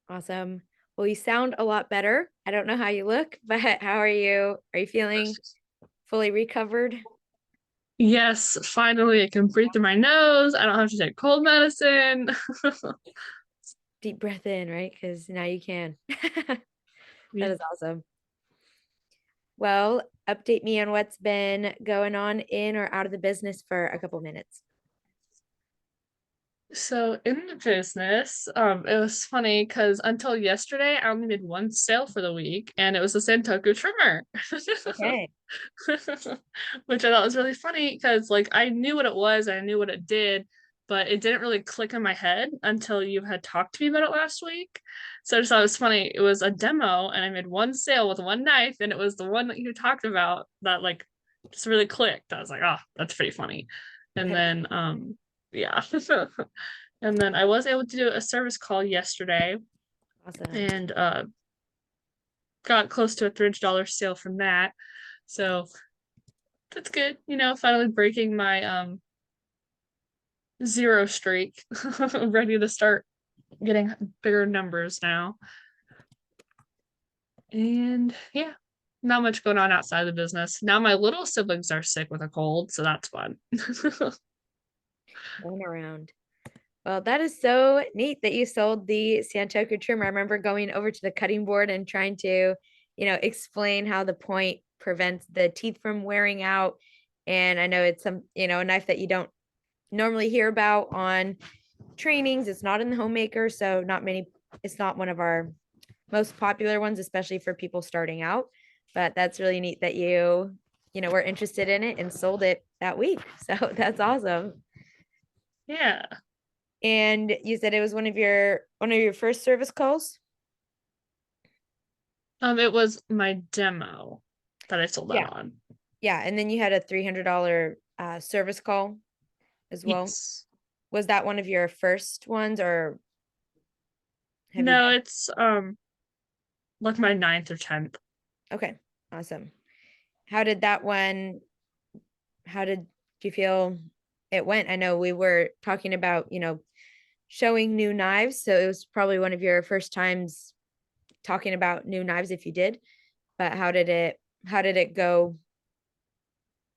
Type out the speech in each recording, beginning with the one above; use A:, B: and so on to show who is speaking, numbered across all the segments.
A: Awesome. Well, you sound a lot better. I don't know how you look, but how are you? Are you feeling fully recovered?
B: Yes, finally I can breathe through my nose. I don't have to take cold medicine.
A: Deep breath in, right? Because now you can. That
B: Yeah.
A: is awesome. Well, update me on what's been going on in or out of the business for a couple minutes.
B: So in the business, it was funny because until yesterday, I only made one sale for the week, and it was a Santoku trimmer,
A: Okay.
B: which I thought was really funny because like I knew what it was, I knew what it did, but it didn't really click in my head until you had talked to me about it last week. So I just thought it was funny. It was a demo, and I made one sale with one knife, and it was the one that you talked about that like just really clicked. I was like, oh, that's pretty funny. And
A: Okay.
B: then yeah. And then I was able to do a service call yesterday
A: Awesome.
B: and got close to a $300 sale from that. So that's good. Finally breaking my zero streak. Ready to start getting bigger numbers now. And yeah, not much going on outside the business. Now my little siblings are sick with a cold, so that's fun.
A: Going around. Well, that is so neat that you sold the Santoku trimmer. I remember going over to the cutting board and trying to, explain how the point prevents the teeth from wearing out. And I know it's a knife that you don't normally hear about on trainings. It's not in the homemaker, so it's not one of our most popular ones, especially for people starting out. But that's really neat that were interested in it and sold it that week. So that's awesome.
B: Yeah.
A: And you said it was one of your first service calls?
B: It was my demo that I sold that
A: Yeah.
B: on.
A: Yeah. And then you had a $300 service call as well.
B: Yes.
A: Was that one of your first ones or have you
B: No,
A: done?
B: it's like my ninth or 10th.
A: Okay. Awesome. How did that one, how did you feel it went? I know we were talking about, showing new knives. So it was probably one of your first times talking about new knives if you did. But how did it go?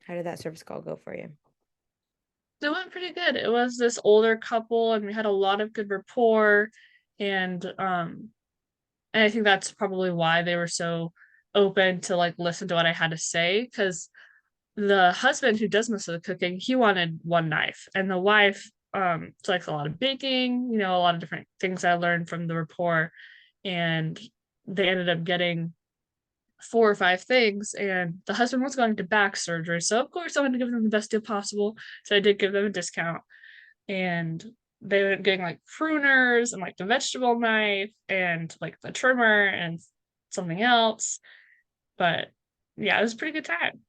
A: How did that service call go for you?
B: It went pretty good. It was this older couple and we had a lot of good rapport and I think that's probably why they were so open to like listen to what I had to say because the husband who does most of the cooking, he wanted one knife and the wife likes a lot of baking, a lot of different things I learned from the rapport and they ended up getting four or five things, and the husband was going to back surgery. So of course I wanted to give them the best deal possible. So I did give them a discount, and they were getting like pruners and like the vegetable knife and like the trimmer and something else. But yeah, it was a pretty good time.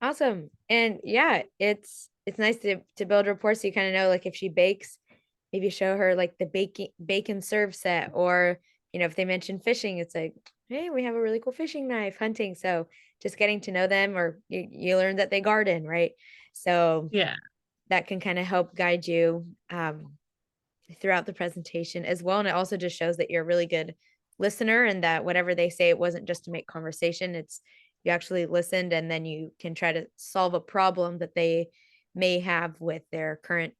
A: Awesome. And yeah, it's nice to build rapport so you kind of know like if she bakes, maybe show her like the bacon serve set or if they mention fishing, it's like, hey, we have a really cool fishing knife hunting. So just getting to know them or you learn that they garden, right? So
B: Yeah.
A: that can kind of help guide you throughout the presentation as well. And it also just shows that you're a really good listener and that whatever they say, it wasn't just to make conversation. It's you actually listened and then you can try to solve a problem that they may have with their current,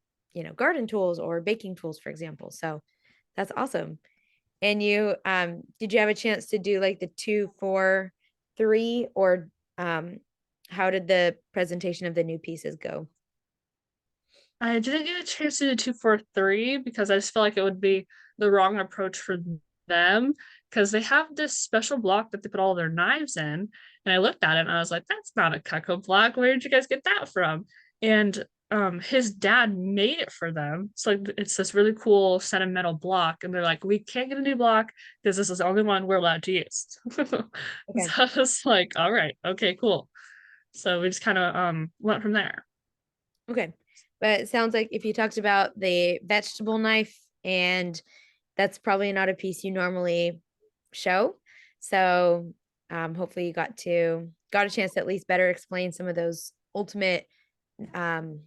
A: garden tools or baking tools, for example. So that's awesome. And did you have a chance to do like the 2, 4, 3 or how did the presentation of the new pieces go?
B: I didn't get a chance to do 243 because I just felt like it would be the wrong approach for them because they have this special block that they put all their knives in. And I looked at it and I was like, that's not a Cutco block. Where did you guys get that from? And his dad made it for them. So like it's this really cool sentimental block. And they're like, we can't get a new block because this is the only one we're allowed to use. So
A: Okay.
B: I was like, all right, okay, cool. So we just kind of went from there.
A: Okay. But it sounds like if you talked about the vegetable knife, and that's probably not a piece you normally show. So hopefully you got a chance to at least better explain some of those um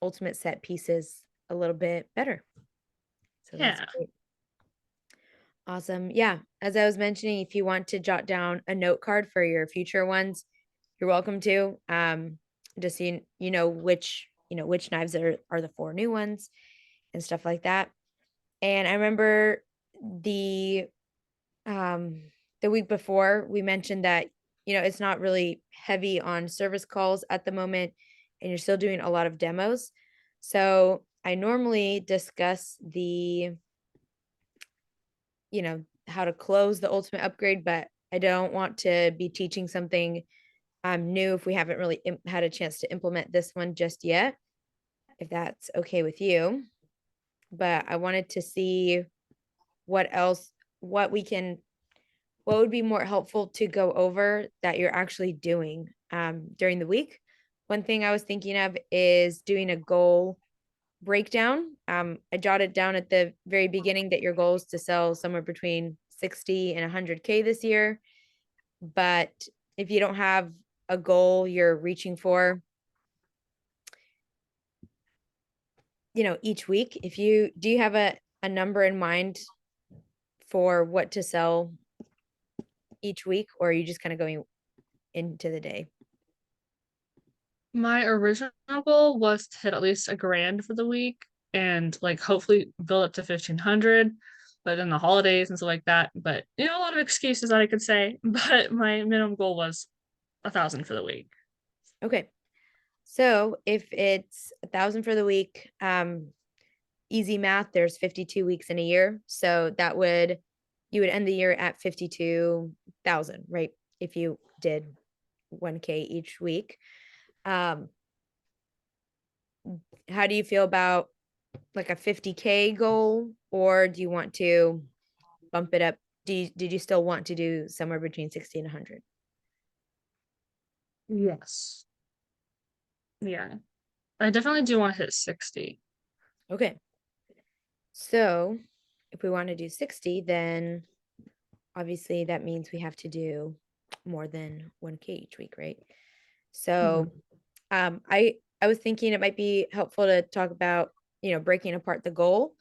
A: ultimate set pieces a little bit better. So that's
B: Yeah.
A: great. Awesome. Yeah. As I was mentioning, if you want to jot down a note card for your future ones, you're welcome to. Just so you know which knives are the four new ones and stuff like that. And I remember the um the week before we mentioned that it's not really heavy on service calls at the moment and you're still doing a lot of demos. So I normally discuss the how to close the ultimate upgrade, but I don't want to be teaching something new if we haven't really had a chance to implement this one just yet, if that's okay with you. But I wanted to see what else, what we can, what would be more helpful to go over that you're actually doing during the week. One thing I was thinking of is doing a goal breakdown. I jotted down at the very beginning that your goal is to sell somewhere between 60 and 100K this year. But if you don't have a goal you're reaching for, each week, if you do you have a number in mind for what to sell each week, or are you just kind of going into the day?
B: My original goal was to hit at least a grand for the week and like hopefully build up to 1500, but then the holidays and stuff like that. But a lot of excuses that I could say. But my minimum goal was 1000 for the week.
A: Okay. So if it's 1,000 for the week, easy math, there's 52 weeks in a year. So you would end the year at 52,000, right? If you did 1K each week. Um, how do you feel about like a 50K goal, or do you want to bump it up? Did you still want to do somewhere between 60 and 100?
B: Yes. Yeah. I definitely do want to hit 60.
A: Okay. So if we want to do 60, then obviously that means we have to do more than 1K each week, right? So
B: Mhm.
A: I was thinking it might be helpful to talk about, breaking apart the goal,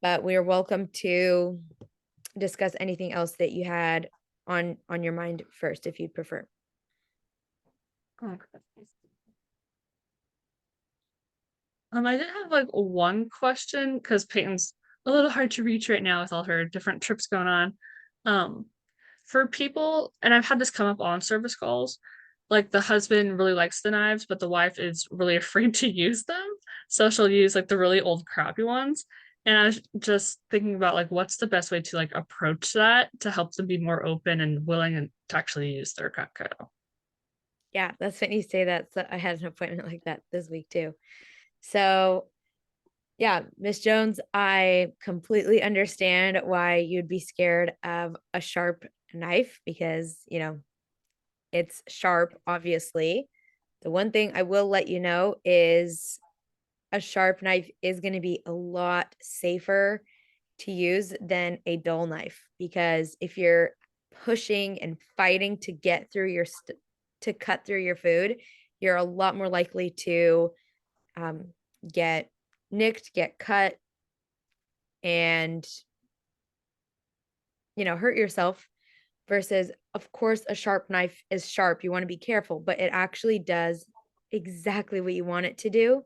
A: but we are welcome to discuss anything else that you had on your mind first if you'd prefer.
B: Okay. I did have like one question because Peyton's a little hard to reach right now with all her different trips going on. Um, for people, and I've had this come up on service calls, like the husband really likes the knives, but the wife is really afraid to use them. So she'll use like the really old crappy ones. And I was just thinking about like what's the best way to like approach that to help them be more open and willing and to actually use their Cutco.
A: Yeah, that's funny you say that. So I had an appointment like that this week too. So yeah, Miss Jones, I completely understand why you'd be scared of a sharp knife because, it's sharp, obviously. The one thing I will let you know is a sharp knife is going to be a lot safer to use than a dull knife because if you're pushing and fighting to get through to cut through your food, you're a lot more likely to um, get nicked, get cut, and hurt yourself. Versus, of course, a sharp knife is sharp. You want to be careful, but it actually does exactly what you want it to do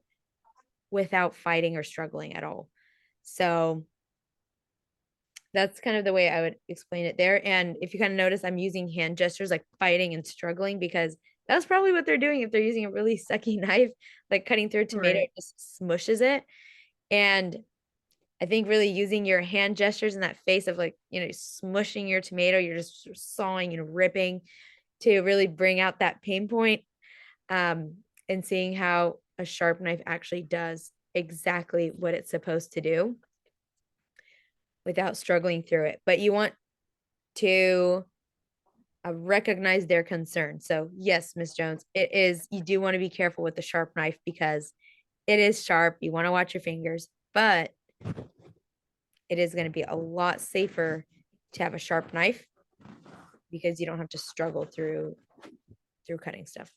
A: without fighting or struggling at all. So that's kind of the way I would explain it there. And if you kind of notice, I'm using hand gestures like fighting and struggling because that's probably what they're doing if they're using a really sucky knife, like cutting through a tomato,
B: Right.
A: it just smushes it. And I think really using your hand gestures in that face of like, smushing your tomato, you're just sort of sawing and ripping to really bring out that pain point, and seeing how a sharp knife actually does exactly what it's supposed to do without struggling through it. But you want to recognize their concern. So, yes, Miss Jones, you do want to be careful with the sharp knife because it is sharp. You want to watch your fingers, but it is going to be a lot safer to have a sharp knife because you don't have to struggle through cutting stuff.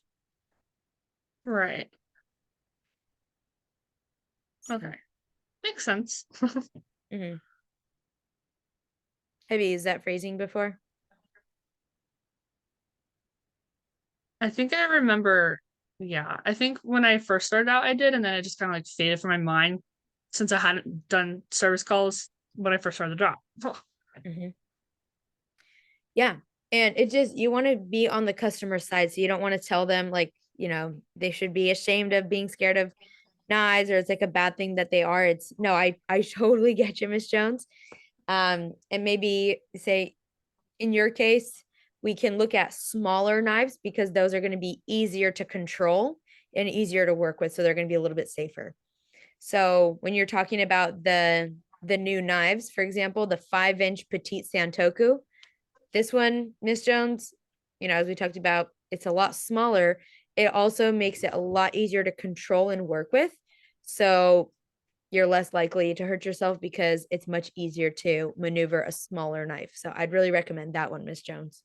B: Right.
A: So,
B: Okay. Makes sense.
A: mhm. Have you used that phrasing before?
B: I think I remember, yeah. I think when I first started out, I did, and then it just kind of like faded from my mind since I hadn't done service calls when I first started the job.
A: Mhm. Yeah. And it just, you want to be on the customer side. So you don't want to tell them like, they should be ashamed of being scared of knives or it's like a bad thing that they are. It's no, I totally get you, Miss Jones. And maybe say in your case, we can look at smaller knives because those are going to be easier to control and easier to work with. So they're going to be a little bit safer. So when you're talking about the new knives, for example, the 5-inch Petite Santoku, this one, Miss Jones, as we talked about, it's a lot smaller. It also makes it a lot easier to control and work with. So you're less likely to hurt yourself because it's much easier to maneuver a smaller knife. So I'd really recommend that one, Miss Jones.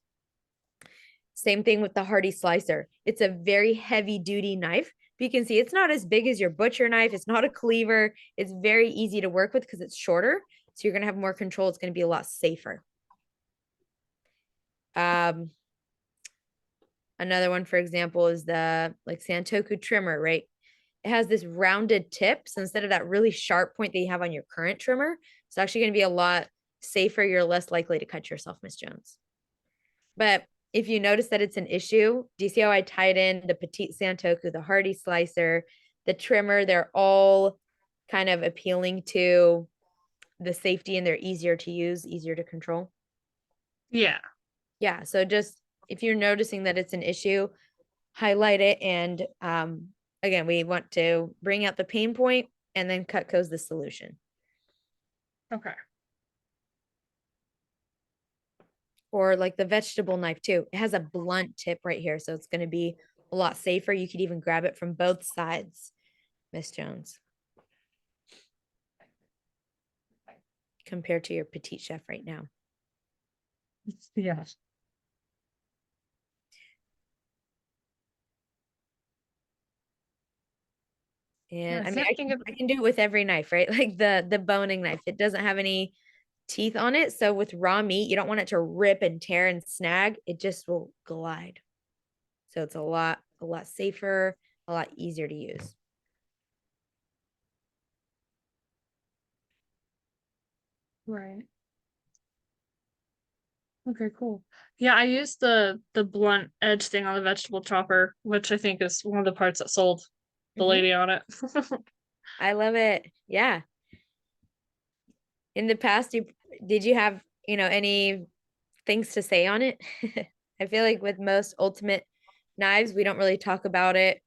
A: Same thing with the Hardy Slicer. It's a very heavy duty knife. But you can see it's not as big as your butcher knife. It's not a cleaver. It's very easy to work with because it's shorter. So you're going to have more control. It's going to be a lot safer. Another one, for example, is the like Santoku trimmer, right? It has this rounded tip. So instead of that really sharp point that you have on your current trimmer, it's actually going to be a lot safer. You're less likely to cut yourself, Miss Jones. But if you notice that it's an issue, do you see how I tied in the Petite Santoku, the Hardy Slicer, the trimmer? They're all kind of appealing to the safety and they're easier to use, easier to control.
B: Yeah.
A: Yeah. So just if you're noticing that it's an issue, highlight it. And again, we want to bring out the pain point and then Cutco's the solution.
B: Okay.
A: Or like the vegetable knife too. It has a blunt tip right here. So it's going to be a lot safer. You could even grab it from both sides, Miss Jones, compared to your petite chef right now.
B: Yeah.
A: And
B: I
A: I mean,
B: can't think of.
A: I can do it with every knife, right? Like the boning knife, it doesn't have any teeth on it. So with raw meat, you don't want it to rip and tear and snag. It just will glide. So it's a lot safer, a lot easier to use.
B: Right. Okay, cool. Yeah, I used the blunt edge thing on the vegetable chopper, which I think is one of the parts that sold the
A: Mhm.
B: lady on it.
A: I love it. Yeah. In the past, did you have, any things to say on it? I feel like with most ultimate knives, we don't really talk about it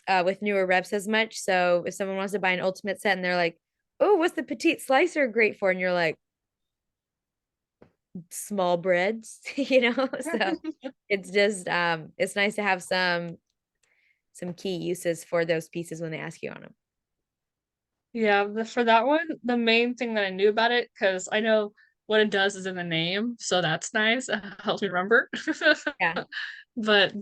A: with newer reps as much. So if someone wants to buy an ultimate set and they're like, "Oh, what's the petite slicer great for?" and you're like, "Small breads," So it's just it's nice to have some key uses for those pieces when they ask you on them.
B: Yeah, for that one, the main thing that I knew about it, because I know what it does is in the name, so that's nice. Helps me remember.
A: Yeah.
B: But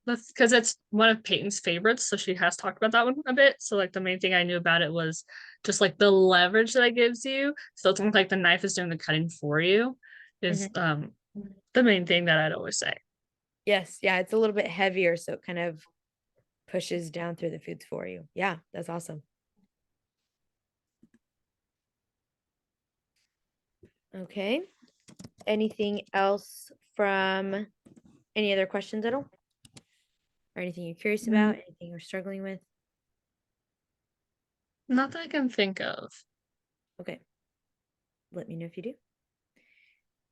B: that's because it's one of Peyton's favorites, so she has talked about that one a bit. So like the main thing I knew about it was just like the leverage that it gives you. So it's almost like the knife is doing the cutting for you, is
A: Mhm.
B: the main thing that I'd always say.
A: Yes. Yeah. It's a little bit heavier, so it kind of pushes down through the foods for you. Yeah, that's awesome. Okay. Anything else from any other questions at all? Or anything you're curious about?
B: Mm,
A: Anything you're struggling with?
B: Not that I can think of.
A: Okay. Let me know if you do.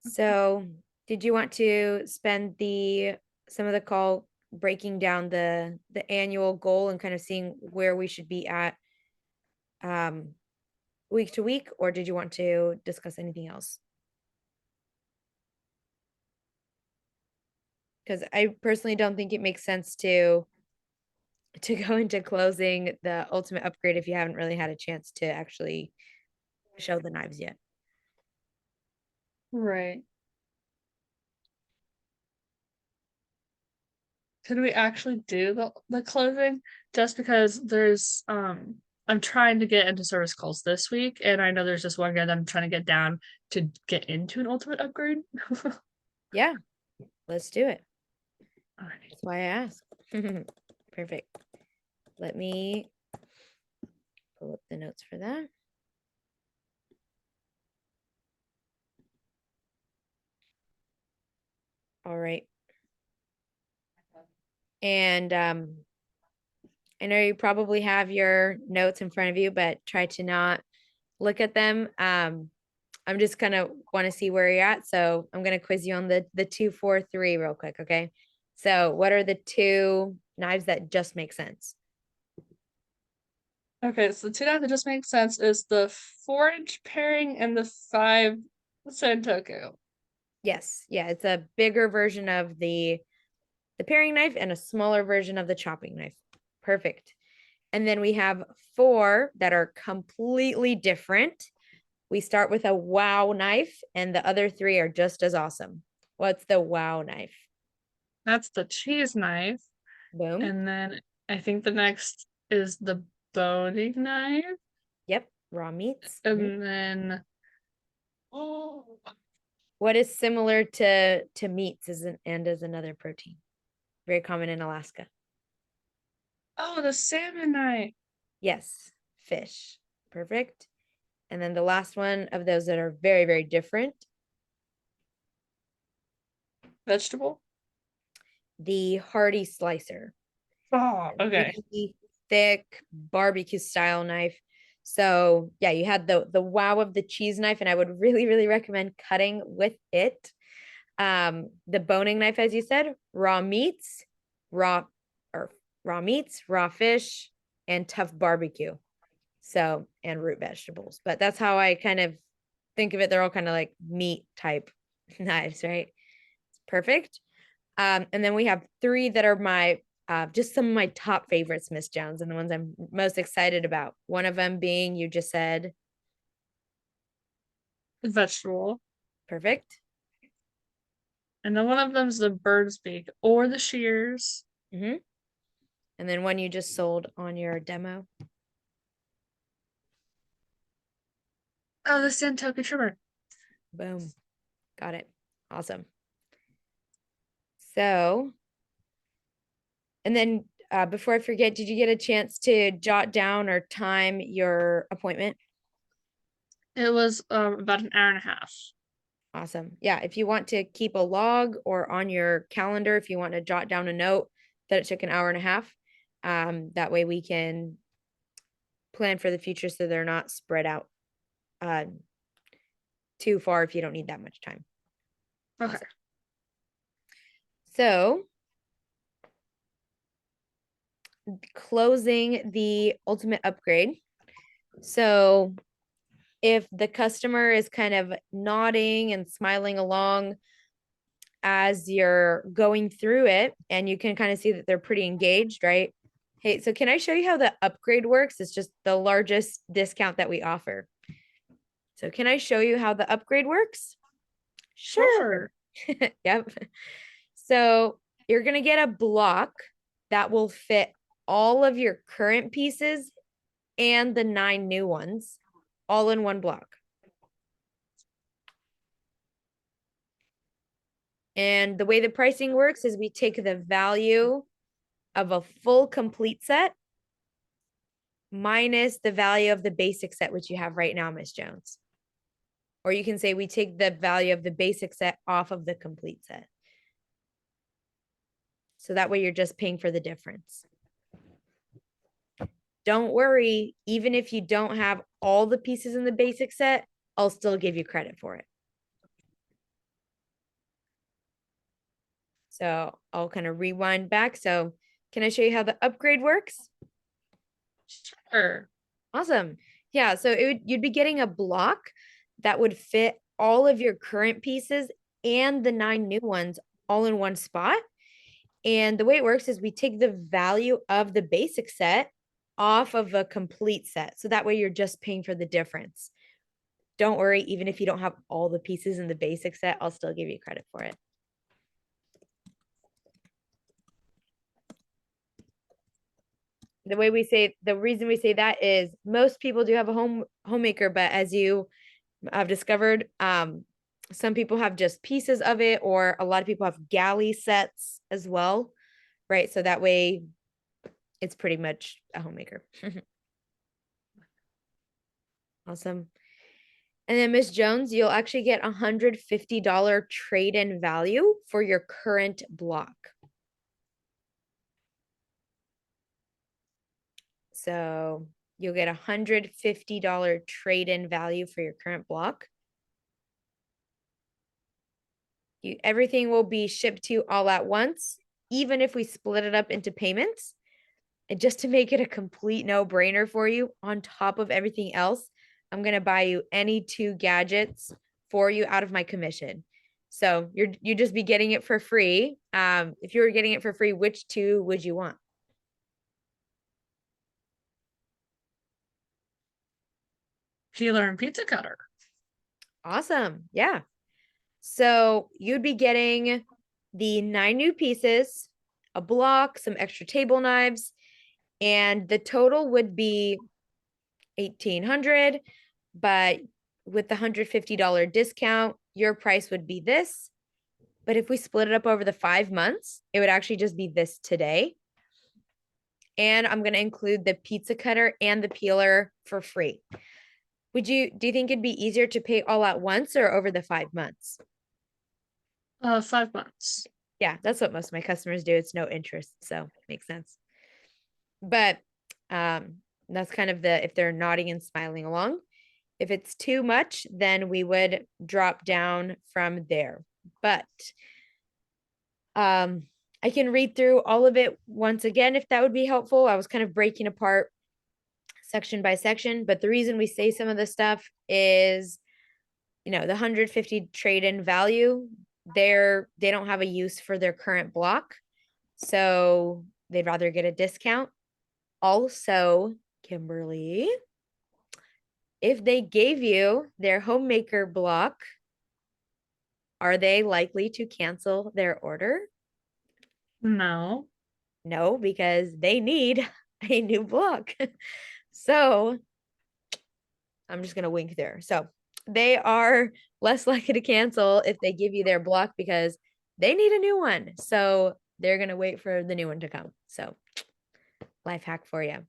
A: So, did you want to spend the some of the call breaking down the annual goal and kind of seeing where we should be at um week to week, or did you want to discuss anything else? Because I personally don't think it makes sense to go into closing the ultimate upgrade if you haven't really had a chance to actually show the knives yet.
B: Right. Could we actually do the closing just because there's I'm trying to get into service calls this week, and I know there's just one guy that I'm trying to get down to get into an ultimate upgrade.
A: Yeah, let's do it.
B: Alrighty.
A: That's why I asked. Perfect. Let me pull up the notes for that. All right. And I know you probably have your notes in front of you, but try to not look at them. I'm just gonna want to see where you're at. So I'm gonna quiz you on the 2, 4, 3 real quick, okay? So what are the two knives that just make sense?
B: Okay, so the two that just makes sense is the 4-inch pairing and the 5 Sentoku.
A: Yes, yeah, it's a bigger version of the paring knife and a smaller version of the chopping knife. Perfect. And then we have 4 that are completely different. We start with a wow knife, and the other 3 are just as awesome. What's the wow knife?
B: That's the cheese knife.
A: Boom.
B: And then I think the next is the boning knife.
A: Yep. Raw meats.
B: And then oh,
A: What is similar to meats and is another protein? Very common in Alaska.
B: oh, the salmon knife.
A: Yes. Fish. Perfect. And then the last one of those that are very, very different,
B: Vegetable.
A: the hearty slicer.
B: Oh, okay.
A: Really thick barbecue style knife. So yeah, you had the wow of the cheese knife, and I would really, really recommend cutting with it. The boning knife, as you said, raw meats, raw or raw meats, raw fish, and tough barbecue. So, and root vegetables. But that's how I kind of think of it. They're all kind of like meat type knives, right? Perfect. And then we have 3 that are my just some of my top favorites, Miss Jones, and the ones I'm most excited about. One of them being you just said
B: Vegetable.
A: perfect.
B: And then one of them's the bird's beak or the shears.
A: Hmm. And then one you just sold on your demo.
B: Oh, the Sentoku trimmer.
A: Boom. Got it. Awesome. So, and then before I forget, did you get a chance to jot down or time your appointment?
B: It was about an hour and a half.
A: Awesome. Yeah. If you want to keep a log or on your calendar, if you want to jot down a note that it took an hour and a half, that way we can plan for the future so they're not spread out uh, too far if you don't need that much time.
B: Okay.
A: Awesome. So, closing the ultimate upgrade. So, if the customer is kind of nodding and smiling along as you're going through it, and you can kind of see that they're pretty engaged, right? Hey, so can I show you how the upgrade works? It's just the largest discount that we offer. So, can I show you how the upgrade works?
B: Sure.
A: Yep. So, you're going to get a block that will fit all of your current pieces and the 9 new ones all in one block. And the way the pricing works is we take the value of a full complete set minus the value of the basic set, which you have right now, Miss Jones. Or you can say we take the value of the basic set off of the complete set. So that way you're just paying for the difference. Don't worry, even if you don't have all the pieces in the basic set, I'll still give you credit for it. So I'll kind of rewind back. So can I show you how the upgrade works?
B: Sure.
A: Awesome. Yeah, so you'd be getting a block that would fit all of your current pieces and the 9 new ones all in one spot. And the way it works is we take the value of the basic set off of a complete set. So that way you're just paying for the difference. Don't worry, even if you don't have all the pieces in the basic set, I'll still give you credit for it. the reason we say that is most people do have a homemaker, but as you have discovered, some people have just pieces of it, or a lot of people have galley sets as well, right? So that way it's pretty much a homemaker. Awesome. And then Miss Jones, you'll actually get $150 trade-in value for your current block. So you'll get $150 trade-in value for your current block. Everything will be shipped to you all at once, even if we split it up into payments. And just to make it a complete no-brainer for you, on top of everything else, I'm going to buy you any 2 gadgets for you out of my commission. So you just be getting it for free. If you were getting it for free, which 2 would you want?
B: Peeler and pizza cutter.
A: Awesome. Yeah. So you'd be getting the 9 new pieces, a block, some extra table knives, and the total would be $1,800, but with the $150 discount, your price would be this. But if we split it up over the 5 months, it would actually just be this today. And I'm going to include the pizza cutter and the peeler for free. Do you think it'd be easier to pay all at once or over the 5 months?
B: 5 months.
A: Yeah, that's what most of my customers do. It's no interest, so makes sense. But that's kind of if they're nodding and smiling along. If it's too much, then we would drop down from there. But I can read through all of it once again if that would be helpful. I was kind of breaking apart section by section, but the reason we say some of this stuff is, the 150 trade-in value, they don't have a use for their current block, so they'd rather get a discount. Also, Kimberly, if they gave you their homemaker block, are they likely to cancel their order?
B: No.
A: No, because they need a new block. So I'm just going to wink there. So they are less likely to cancel if they give you their block because they need a new one. So they're going to wait for the new one to come. So life hack for you.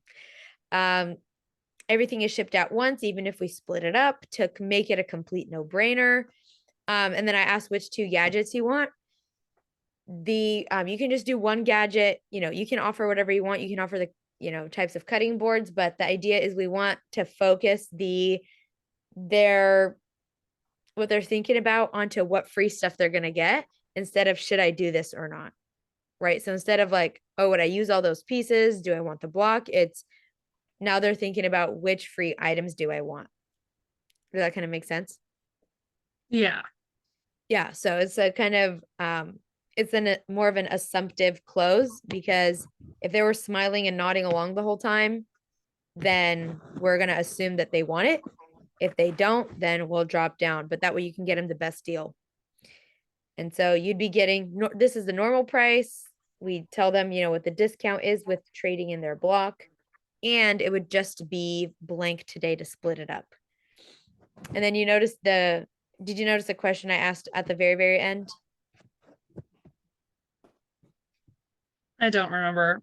A: Everything is shipped out once, even if we split it up to make it a complete no-brainer. And then I asked which 2 gadgets you want. You can just do 1 gadget. You can offer whatever you want. You can offer the types of cutting boards, but the idea is we want to focus what they're thinking about onto what free stuff they're going to get instead of should I do this or not, right? So instead of like, oh, would I use all those pieces? Do I want the block? It's now they're thinking about which free items do I want. Does that kind of make sense?
B: Yeah.
A: Yeah. So it's a kind of it's more of an assumptive close, because if they were smiling and nodding along the whole time, then we're going to assume that they want it. If they don't, then we'll drop down, but that way you can get them the best deal. And so you'd be getting, this is the normal price. We tell them, what the discount is with trading in their block, and it would just be blank today to split it up. And then did you notice the question I asked at the very, very end?
B: I don't remember.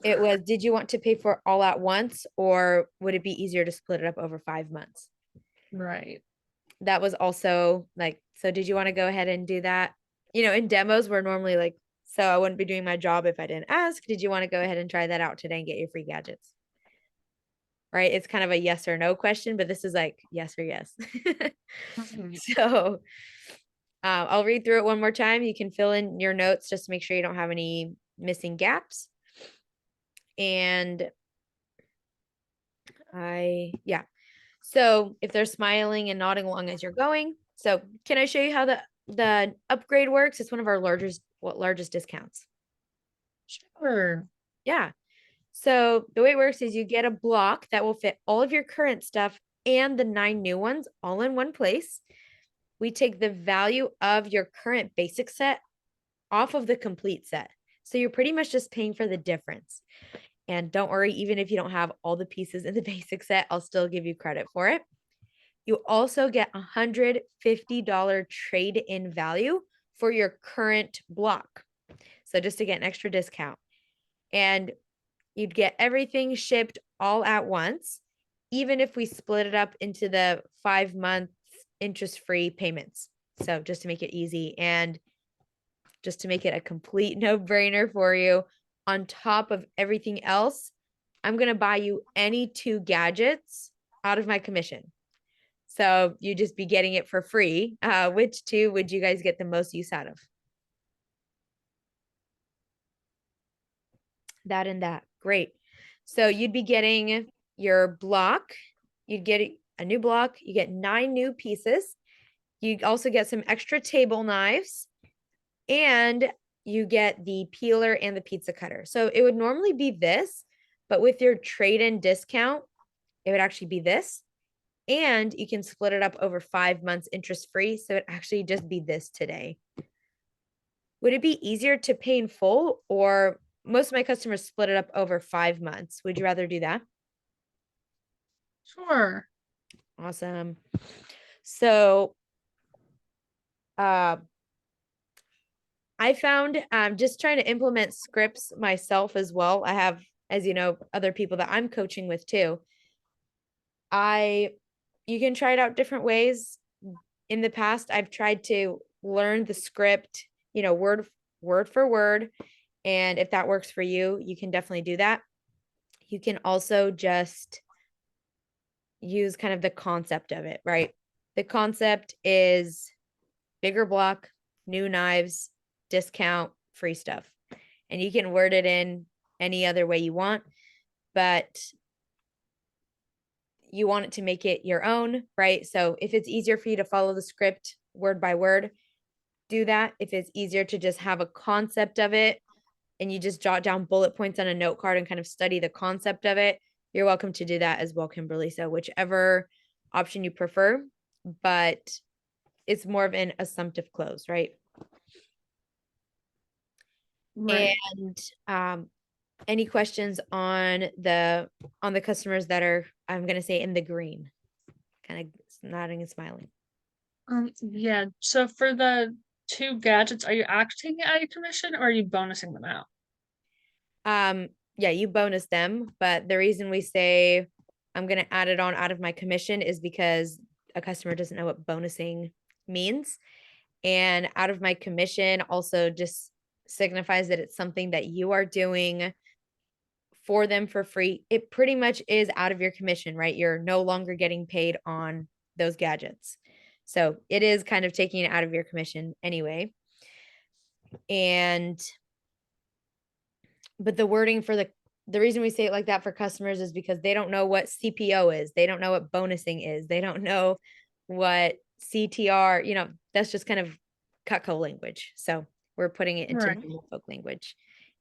A: It was, did you want to pay for it all at once, or would it be easier to split it up over 5 months?
B: Right.
A: That was also like, so did you want to go ahead and do that? In demos, we're normally like, so I wouldn't be doing my job if I didn't ask. Did you want to go ahead and try that out today and get your free gadgets? Right? It's kind of a yes or no question, but this is like yes or yes. So I'll read through it one more time. You can fill in your notes just to make sure you don't have any missing gaps. And so if they're smiling and nodding along as you're going, so can I show you how the upgrade works? It's one of our largest discounts.
B: Sure.
A: Yeah. So the way it works is you get a block that will fit all of your current stuff and the 9 new ones all in one place. We take the value of your current basic set off of the complete set. So you're pretty much just paying for the difference. And don't worry, even if you don't have all the pieces in the basic set, I'll still give you credit for it. You also get $150 trade-in value for your current block. So just to get an extra discount. And you'd get everything shipped all at once, even if we split it up into the 5 month interest-free payments. So just to make it easy and just to make it a complete no-brainer for you, on top of everything else, I'm going to buy you any 2 gadgets out of my commission. So you just be getting it for free. Which 2 would you guys get the most use out of? That and that. Great. So you'd be getting your block. You'd get a new block. You get 9 new pieces. You also get some extra table knives, and you get the peeler and the pizza cutter. So it would normally be this, but with your trade-in discount, it would actually be this. And you can split it up over 5 months interest-free. So it actually just be this today. Would it be easier to pay in full, or most of my customers split it up over 5 months? Would you rather do that?
B: Sure.
A: Awesome. So, I found just trying to implement scripts myself as well. I have, as you know, other people that I'm coaching with too. You can try it out different ways. In the past, I've tried to learn the script, word for word. And if that works for you, you can definitely do that. You can also just use kind of the concept of it, right? The concept is bigger block, new knives, discount, free stuff. And you can word it in any other way you want, but you want it to make it your own, right? So if it's easier for you to follow the script word by word, do that. If it's easier to just have a concept of it and you just jot down bullet points on a note card and kind of study the concept of it, you're welcome to do that as well, Kimberly. So whichever option you prefer, but it's more of an assumptive close, right?
B: Right.
A: And any questions on the customers that are, I'm gonna say, in the green, kind of nodding and smiling.
B: Yeah. So for the 2 gadgets, are you acting at a commission or are you bonusing them out?
A: Yeah, you bonus them, but the reason we say I'm gonna add it on out of my commission is because a customer doesn't know what bonusing means. And out of my commission also just signifies that it's something that you are doing for them for free. It pretty much is out of your commission, right? You're no longer getting paid on those gadgets. So it is kind of taking it out of your commission anyway. And but the wording for the reason we say it like that for customers is because they don't know what CPO is. They don't know what bonusing is. They don't know what CTR, that's just kind of Cutco language. So we're putting it into
B: Right.
A: normal folk language.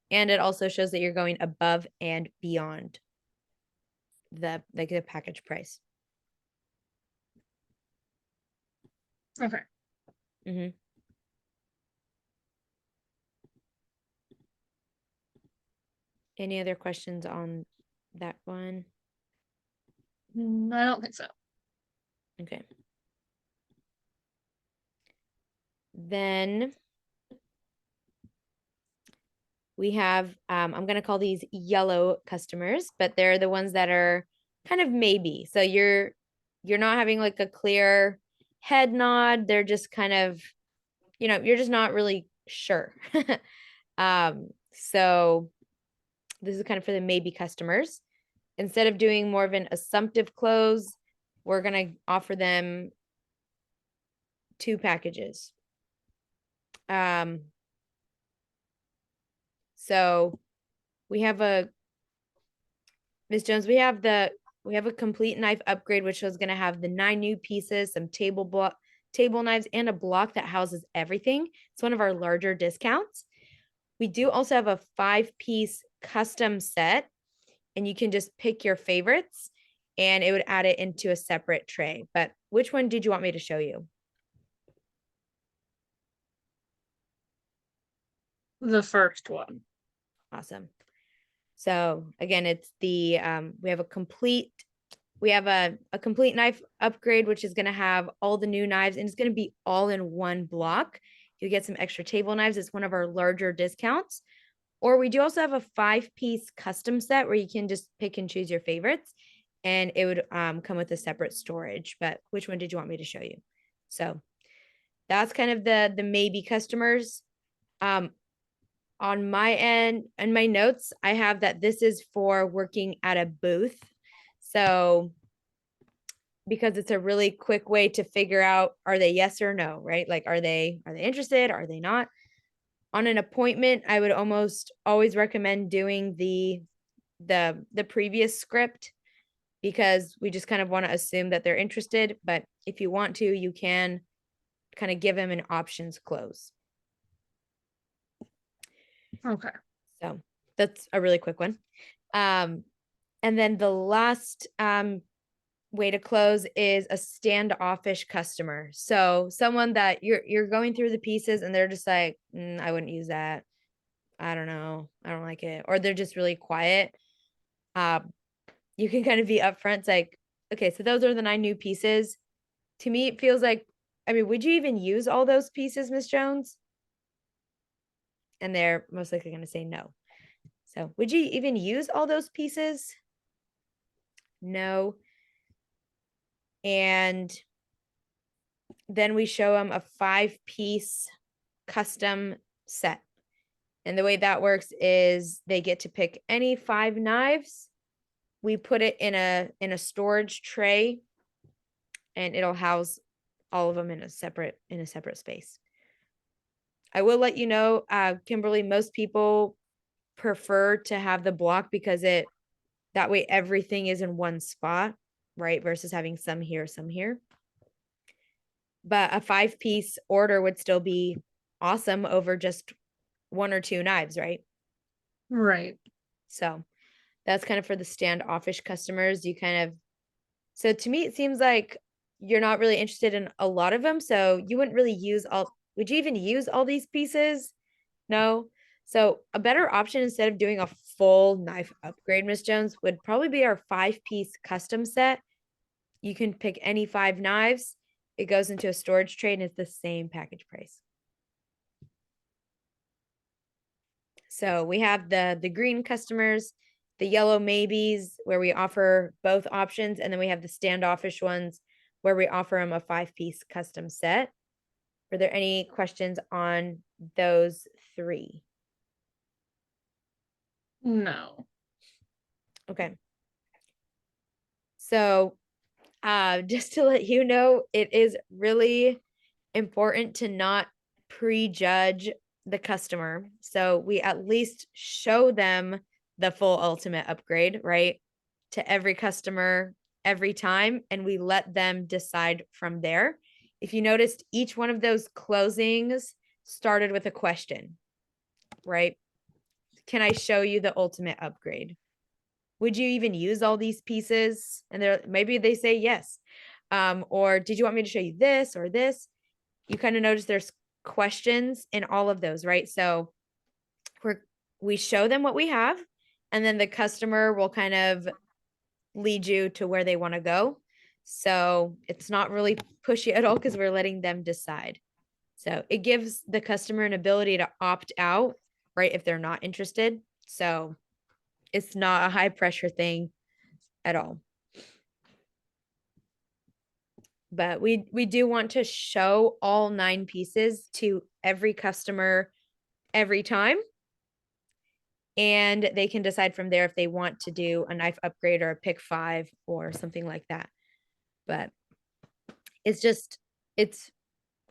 A: And it also shows that you're going above and beyond the package price.
B: Okay.
A: Hmm. Any other questions on that one?
B: I don't think so.
A: Okay. Then we have, I'm going to call these yellow customers, but they're the ones that are kind of maybe. So you're not having like a clear head nod. They're just kind of, you're just not really sure. So this is kind of for the maybe customers. Instead of doing more of an assumptive close, we're going to offer them 2 packages. So we have Ms. Jones, we have a complete knife upgrade, which is going to have the 9 new pieces, some table knives, and a block that houses everything. It's one of our larger discounts. We do also have a 5-piece custom set, and you can just pick your favorites, and it would add it into a separate tray. But which one did you want me to show you?
B: The first one.
A: Awesome. So again, it's the, we have a complete knife upgrade, which is going to have all the new knives, and it's going to be all in one block. You get some extra table knives. It's one of our larger discounts. Or we do also have a 5-piece custom set where you can just pick and choose your favorites, and it would come with a separate storage. But which one did you want me to show you? So that's kind of the maybe customers. On my end, and my notes, I have that this is for working at a booth. So because it's a really quick way to figure out, are they yes or no, right? Like, are they interested? Are they not? On an appointment, I would almost always recommend doing the previous script, because we just kind of want to assume that they're interested. But if you want to, you can kind of give them an options close.
B: Okay.
A: So that's a really quick one. And then the last way to close is a standoffish customer. So someone that you're going through the pieces and they're just like, I wouldn't use that. I don't know. I don't like it. Or they're just really quiet. You can kind of be upfront. It's like, okay, so those are the 9 new pieces. To me, it feels like, I mean, would you even use all those pieces, Miss Jones? And they're most likely going to say no. So would you even use all those pieces? No. And then we show them a 5-piece custom set. And the way that works is they get to pick any 5 knives. We put it in a storage tray, and it'll house all of them in a separate space. I will let you know, Kimberly, most people prefer to have the block because that way everything is in one spot, right? Versus having some here, some here. But a 5-piece order would still be awesome over just 1 or 2 knives, right?
B: Right.
A: So that's kind of for the standoffish customers. So to me, it seems like you're not really interested in a lot of them. So you wouldn't really would you even use all these pieces? No. So a better option, instead of doing a full knife upgrade, Miss Jones, would probably be our 5-piece custom set. You can pick any 5 knives. It goes into a storage tray and it's the same package price. So we have the green customers, the yellow maybes, where we offer both options. And then we have the standoffish ones where we offer them a 5-piece custom set. Are there any questions on those 3?
B: No.
A: Okay. So just to let you know, it is really important to not prejudge the customer. So we at least show them the full ultimate upgrade, right? To every customer every time, and we let them decide from there. If you noticed, each one of those closings started with a question, right? Can I show you the ultimate upgrade? Would you even use all these pieces? And maybe they say yes. Or did you want me to show you this or this? You kind of notice there's questions in all of those, right? So we show them what we have, and then the customer will kind of lead you to where they want to go. So it's not really pushy at all because we're letting them decide. So it gives the customer an ability to opt out, right? If they're not interested. So it's not a high pressure thing at all. But we do want to show all 9 pieces to every customer every time. And they can decide from there if they want to do a knife upgrade or a pick 5 or something like that. But it's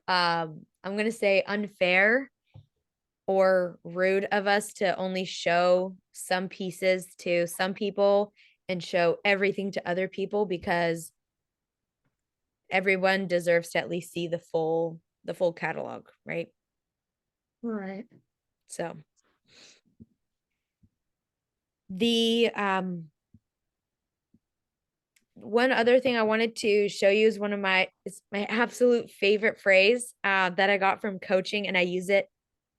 A: I'm going to say unfair or rude of us to only show some pieces to some people and show everything to other people, because everyone deserves to at least see the full catalog, right?
B: Right.
A: So the one other thing I wanted to show you is it's my absolute favorite phrase that I got from coaching, and I use it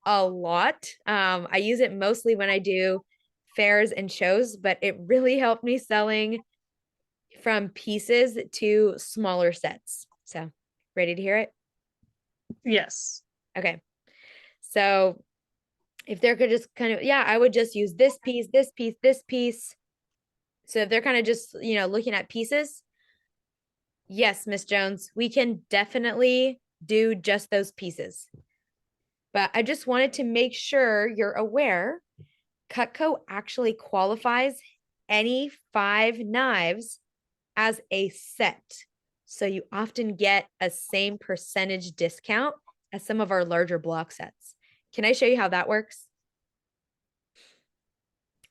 A: a lot. I use it mostly when I do fairs and shows, but it really helped me selling from pieces to smaller sets. So, ready to hear it?
B: Yes.
A: Okay. So, if they're could just kind of, yeah, I would just use this piece, this piece, this piece. So if they're kind of just, looking at pieces, yes, Miss Jones, we can definitely do just those pieces. But I just wanted to make sure you're aware Cutco actually qualifies any 5 knives as a set. So you often get a same percentage discount as some of our larger block sets. Can I show you how that works?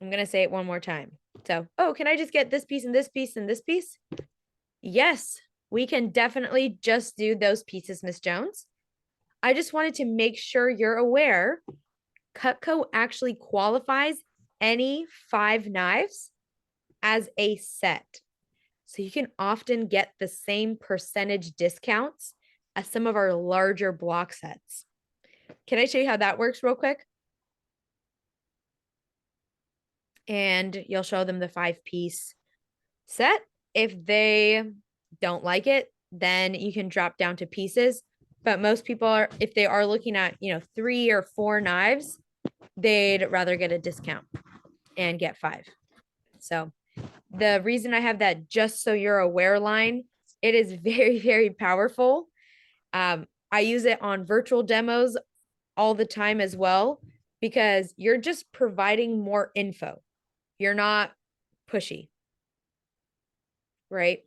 A: I'm going to say it one more time. So, oh, can I just get this piece and this piece and this piece? Yes, we can definitely just do those pieces, Miss Jones. I just wanted to make sure you're aware Cutco actually qualifies any 5 knives as a set. So you can often get the same percentage discounts as some of our larger block sets. Can I show you how that works real quick? And you'll show them the 5-piece set. If they don't like it, then you can drop down to pieces. But most people are, if they are looking at, 3 or 4 knives, they'd rather get a discount and get 5. So the reason I have that just so you're aware line, it is very, very powerful. I use it on virtual demos all the time as well, because you're just providing more info. You're not pushy, right?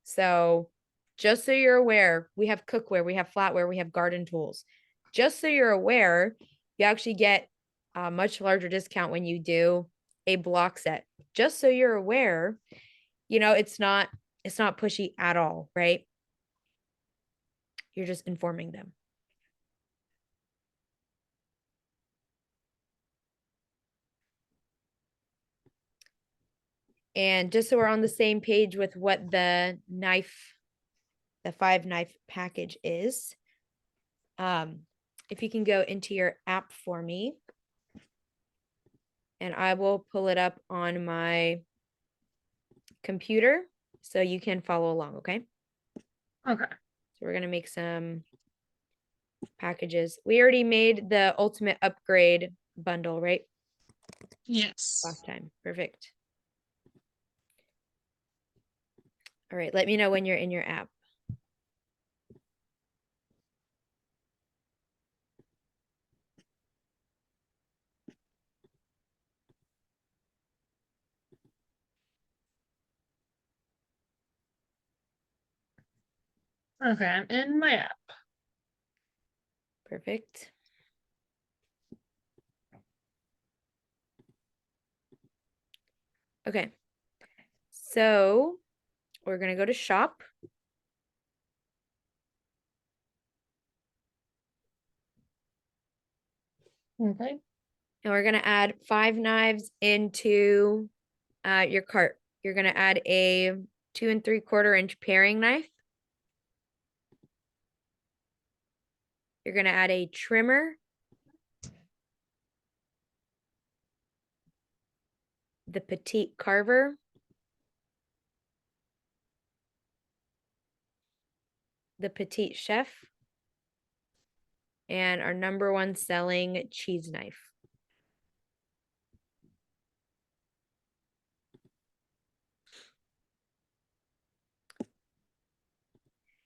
A: So just so you're aware, we have cookware, we have flatware, we have garden tools. Just so you're aware, you actually get a much larger discount when you do a block set. Just so you're aware, it's not pushy at all, right? You're just informing them. And just so we're on the same page with what the 5-knife package is, if you can go into your app for me, and I will pull it up on my computer so you can follow along, okay?
B: Okay.
A: So we're going to make some packages. We already made the ultimate upgrade bundle, right?
B: Yes.
A: Last time. Perfect. All right, let me know when you're in your app.
B: Okay, I'm in my app.
A: Perfect. Okay. So we're going to go to shop.
B: Okay.
A: And we're going to add 5 knives into your cart. You're going to add a 2 3/4 inch paring knife. You're going to add a trimmer, the petite carver, the petite chef, and our #1 selling cheese knife.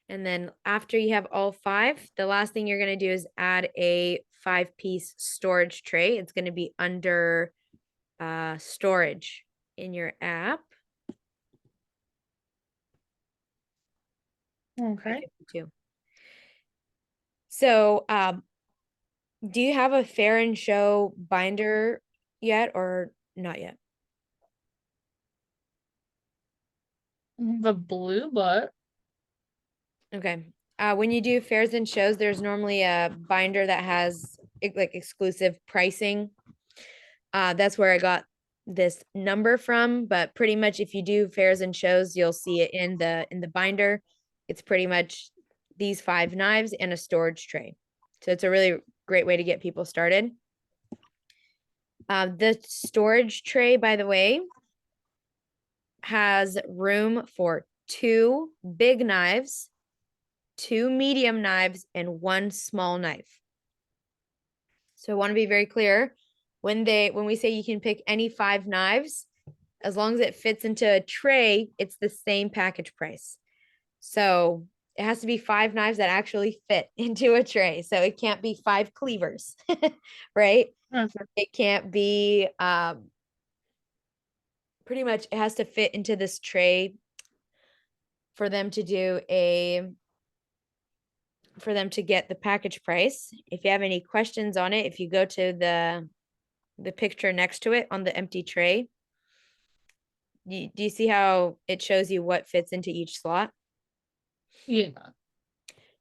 A: And then after you have all 5, the last thing you're going to do is add a 5-piece storage tray. It's going to be under storage in your app.
B: Okay.
A: So, do you have a fair and show binder yet or not yet?
B: The blue book.
A: Okay. When you do fairs and shows, there's normally a binder that has like exclusive pricing. That's where I got this number from, but pretty much if you do fairs and shows, you'll see it in the binder. It's pretty much these 5 knives and a storage tray. So it's a really great way to get people started. The storage tray, by the way, has room for 2 big knives, 2 medium knives, and 1 small knife. So I want to be very clear. When we say you can pick any 5 knives, as long as it fits into a tray, it's the same package price. So it has to be 5 knives that actually fit into a tray. So it can't be 5 cleavers, right?
B: Okay.
A: It can't be pretty much it has to fit into this tray for them to get the package price. If you have any questions on it, if you go to the picture next to it on the empty tray, do you see how it shows you what fits into each slot?
B: Yeah.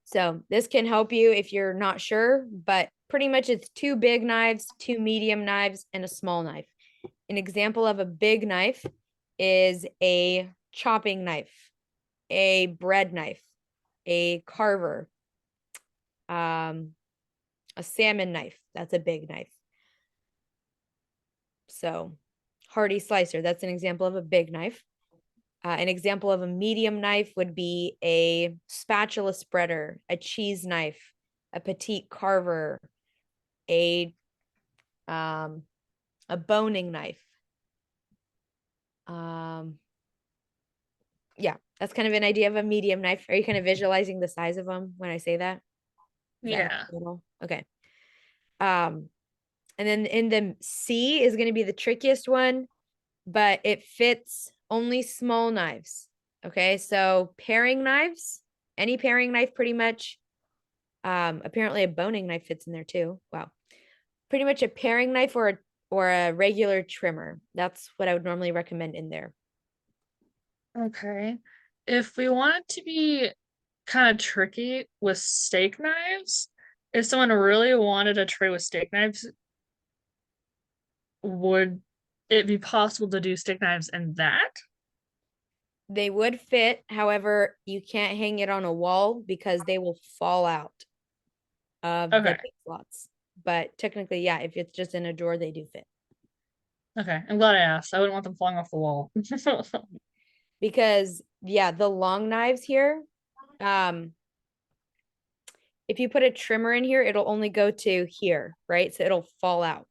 A: So this can help you if you're not sure, but pretty much it's 2 big knives, 2 medium knives, and a small knife. An example of a big knife is a chopping knife, a bread knife, a carver, a salmon knife. That's a big knife. So hearty slicer, that's an example of a big knife. An example of a medium knife would be a spatula spreader, a cheese knife, a petite carver, a boning knife. Yeah, that's kind of an idea of a medium knife. Are you kind of visualizing the size of them when I say that? Does that help
B: Yeah.
A: a little? Okay. And then in the C is going to be the trickiest one, but it fits only small knives. Okay, so paring knives, any paring knife pretty much. Apparently a boning knife fits in there too. Wow. Pretty much a paring knife or a regular trimmer. That's what I would normally recommend in there.
B: Okay. If we want it to be kind of tricky with steak knives, if someone really wanted a tray with steak knives, would it be possible to do steak knives in that?
A: They would fit, however, you can't hang it on a wall because they will fall out of the
B: Okay.
A: big slots. But technically, yeah, if it's just in a drawer, they do fit.
B: Okay. I'm glad I asked. I wouldn't want them falling off the wall.
A: Because yeah, the long knives here, if you put a trimmer in here, it'll only go to here, right? So it'll fall out.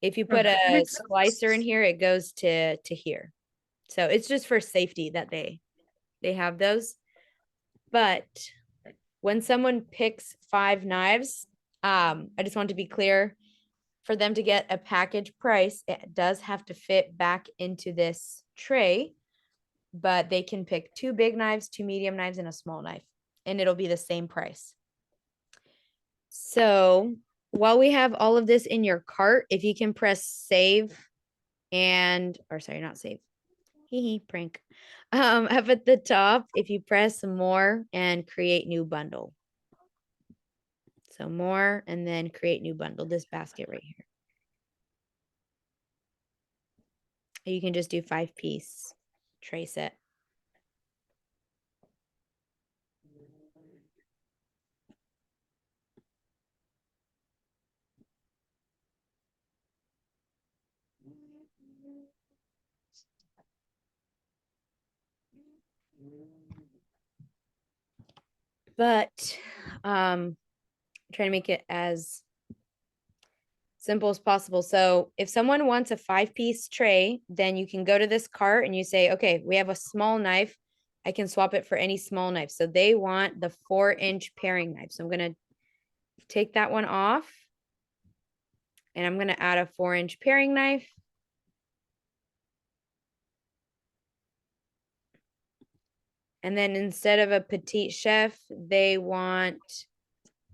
A: If you put
B: Okay.
A: a
B: Makes
A: slicer in
B: sense.
A: here, it goes to here. So it's just for safety that they have those. But when someone picks 5 knives, I just want to be clear, for them to get a package price, it does have to fit back into this tray, but they can pick 2 big knives, 2 medium knives, and a small knife, and it'll be the same price. So while we have all of this in your cart, if you can press save or sorry, not save. Hee prank. Up at the top, if you press more and create new bundle. So more and then create new bundle, this basket right here. You can just do 5-piece tray set. But trying to make it as simple as possible. So if someone wants a 5-piece tray, then you can go to this cart and you say, okay, we have a small knife. I can swap it for any small knife. So they want the 4-inch paring knife. So I'm going to take that one off and I'm going to add a 4-inch paring knife. And then instead of a petite chef, they want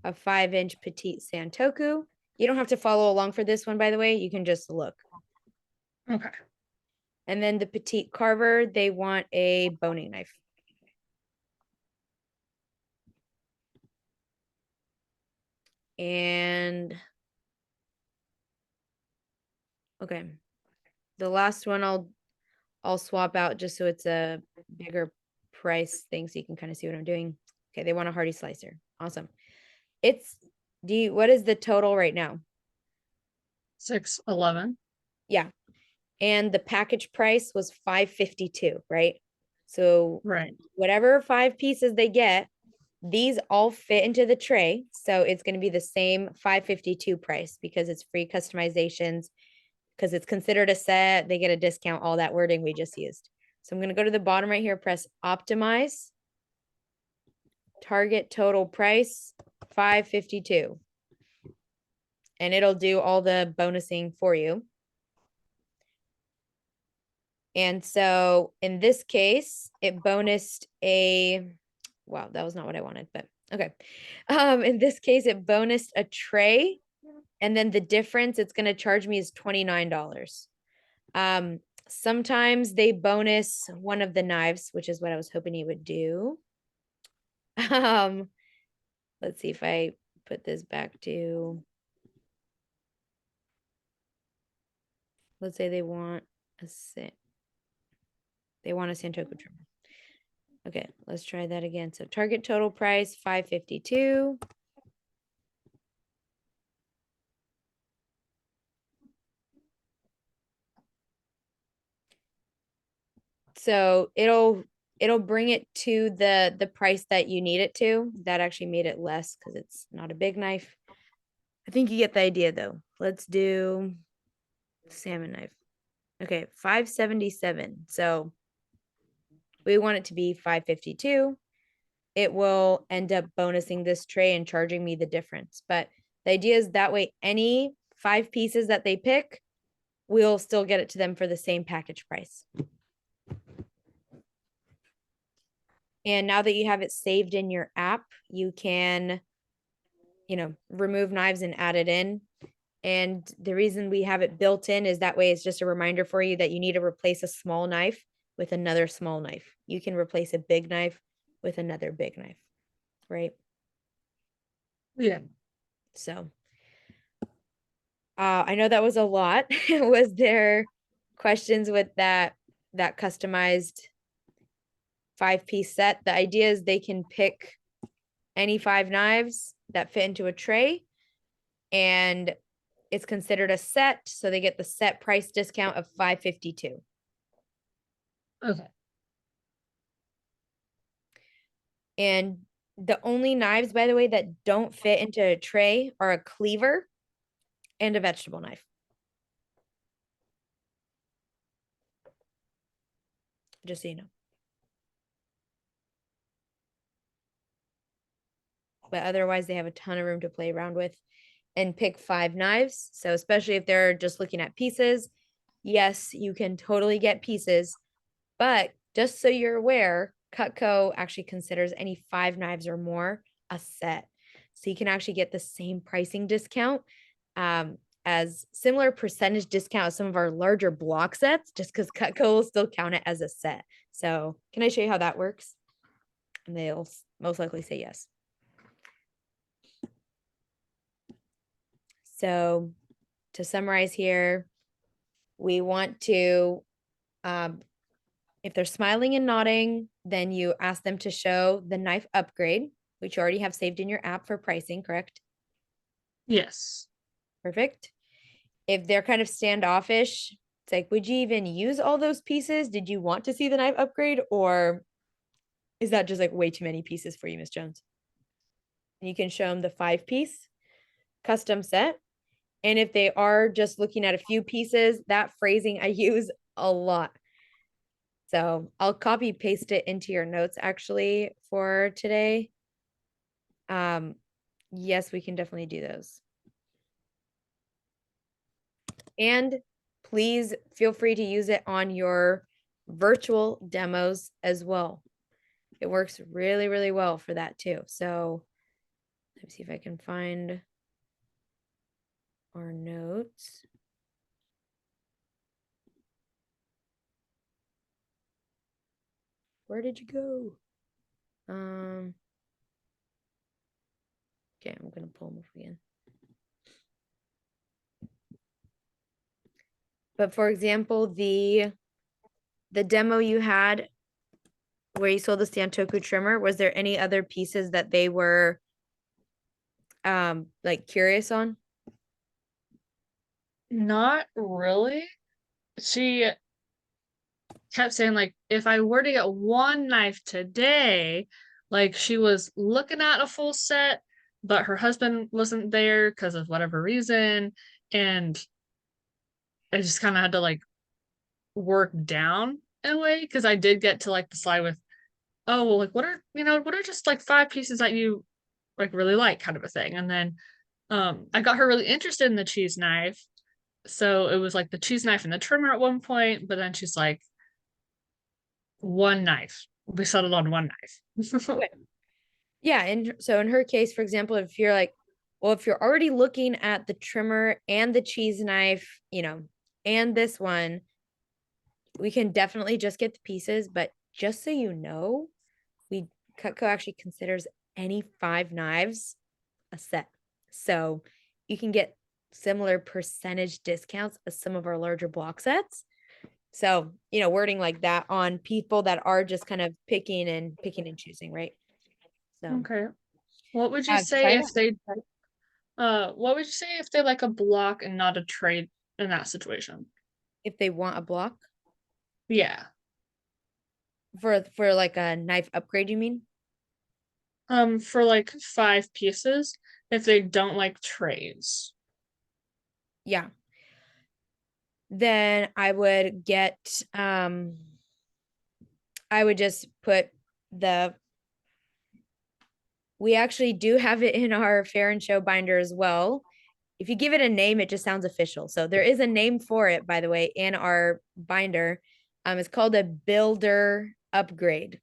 A: a 5-inch petite santoku. You don't have to follow along for this one, by the way. You can just look.
B: Okay.
A: And then the petite carver, they want a boning knife. And okay, the last one I'll swap out just so it's a bigger price thing so you can kind of see what I'm doing. Okay, they want a hearty slicer. Awesome. What is the total right now?
B: 611.
A: Yeah. And the package price was $5.52, right? So
B: Right.
A: whatever 5 pieces they get, these all fit into the tray. So it's going to be the same $5.52 price because it's free customizations, because it's considered a set. They get a discount, all that wording we just used. So I'm going to go to the bottom right here, press optimize. Target total price, $5.52. And it'll do all the bonusing for you. And so in this case, it bonused wow, that was not what I wanted, but okay. In this case, it bonused a tray, and then the difference it's going to charge me is $29. Sometimes they bonus one of the knives, which is what I was hoping he would do. Let's see if I put this back to, let's say they want a Santoku trimmer. Okay, let's try that again. So target total price, $5.52. So it'll bring it to the price that you need it to. That actually made it less because it's not a big knife. I think you get the idea though. Let's do salmon knife. Okay, $5.77. So we want it to be $5.52. It will end up bonusing this tray and charging me the difference. But the idea is that way any 5 pieces that they pick, we'll still get it to them for the same package price. And now that you have it saved in your app, you can, remove knives and add it in. And the reason we have it built in is that way it's just a reminder for you that you need to replace a small knife with another small knife. You can replace a big knife with another big knife, right?
B: Yeah.
A: So I know that was a lot. Was there questions with that customized 5-piece set? The idea is they can pick any 5 knives that fit into a tray, and it's considered a set, so they get the set price discount of $5.52.
B: Okay.
A: And the only knives, by the way, that don't fit into a tray are a cleaver and a vegetable knife. Just so you know. But otherwise, they have a ton of room to play around with and pick 5 knives. So especially if they're just looking at pieces, yes, you can totally get pieces. But just so you're aware, Cutco actually considers any 5 knives or more a set. So you can actually get the same pricing discount, as similar percentage discount as some of our larger block sets, just because Cutco will still count it as a set. So can I show you how that works? And they'll most likely say yes. So to summarize here, we want to, if they're smiling and nodding, then you ask them to show the knife upgrade, which you already have saved in your app for pricing, correct?
B: Yes.
A: Perfect. If they're kind of standoffish, it's like, would you even use all those pieces? Did you want to see the knife upgrade, or is that just like way too many pieces for you, Miss Jones? And you can show them the 5-piece custom set. And if they are just looking at a few pieces, that phrasing I use a lot. So I'll copy paste it into your notes actually for today. Yes, we can definitely do those. And please feel free to use it on your virtual demos as well. It works really, really well for that too. So let me see if I can find our notes. Where did you go? Okay, I'm gonna pull them up again. But for example, the demo you had where you sold the Santoku trimmer, was there any other pieces that they were like curious on?
B: Not really. She kept saying like if I were to get one knife today, like she was looking at a full set, but her husband wasn't there because of whatever reason, and I just kind of had to like work down in a way because I did get to like the slide with, oh well, like what are just like five pieces that you like really like kind of a thing. And then I got her really interested in the cheese knife. So it was like the cheese knife and the trimmer at one point, but then she's like, one knife. We settled on one knife.
A: Okay. Yeah, and so in her case, for example, if you're like, well, if you're already looking at the trimmer and the cheese knife, and this one, we can definitely just get the pieces, but just so you know, we Cutco actually considers any 5 knives a set. So you can get similar percentage discounts as some of our larger block sets. So, wording like that on people that are just kind of picking and choosing, right? So,
B: Okay. What would you say
A: try it
B: if
A: out.
B: they what would you say if they like a block and not a trade in that situation?
A: If they want a block
B: Yeah.
A: for like a knife upgrade, you mean?
B: For like five pieces, if they don't like trades.
A: Yeah. Then I would just put the we actually do have it in our fair and show binder as well. If you give it a name, it just sounds official. So there is a name for it, by the way, in our binder. It's called a builder upgrade.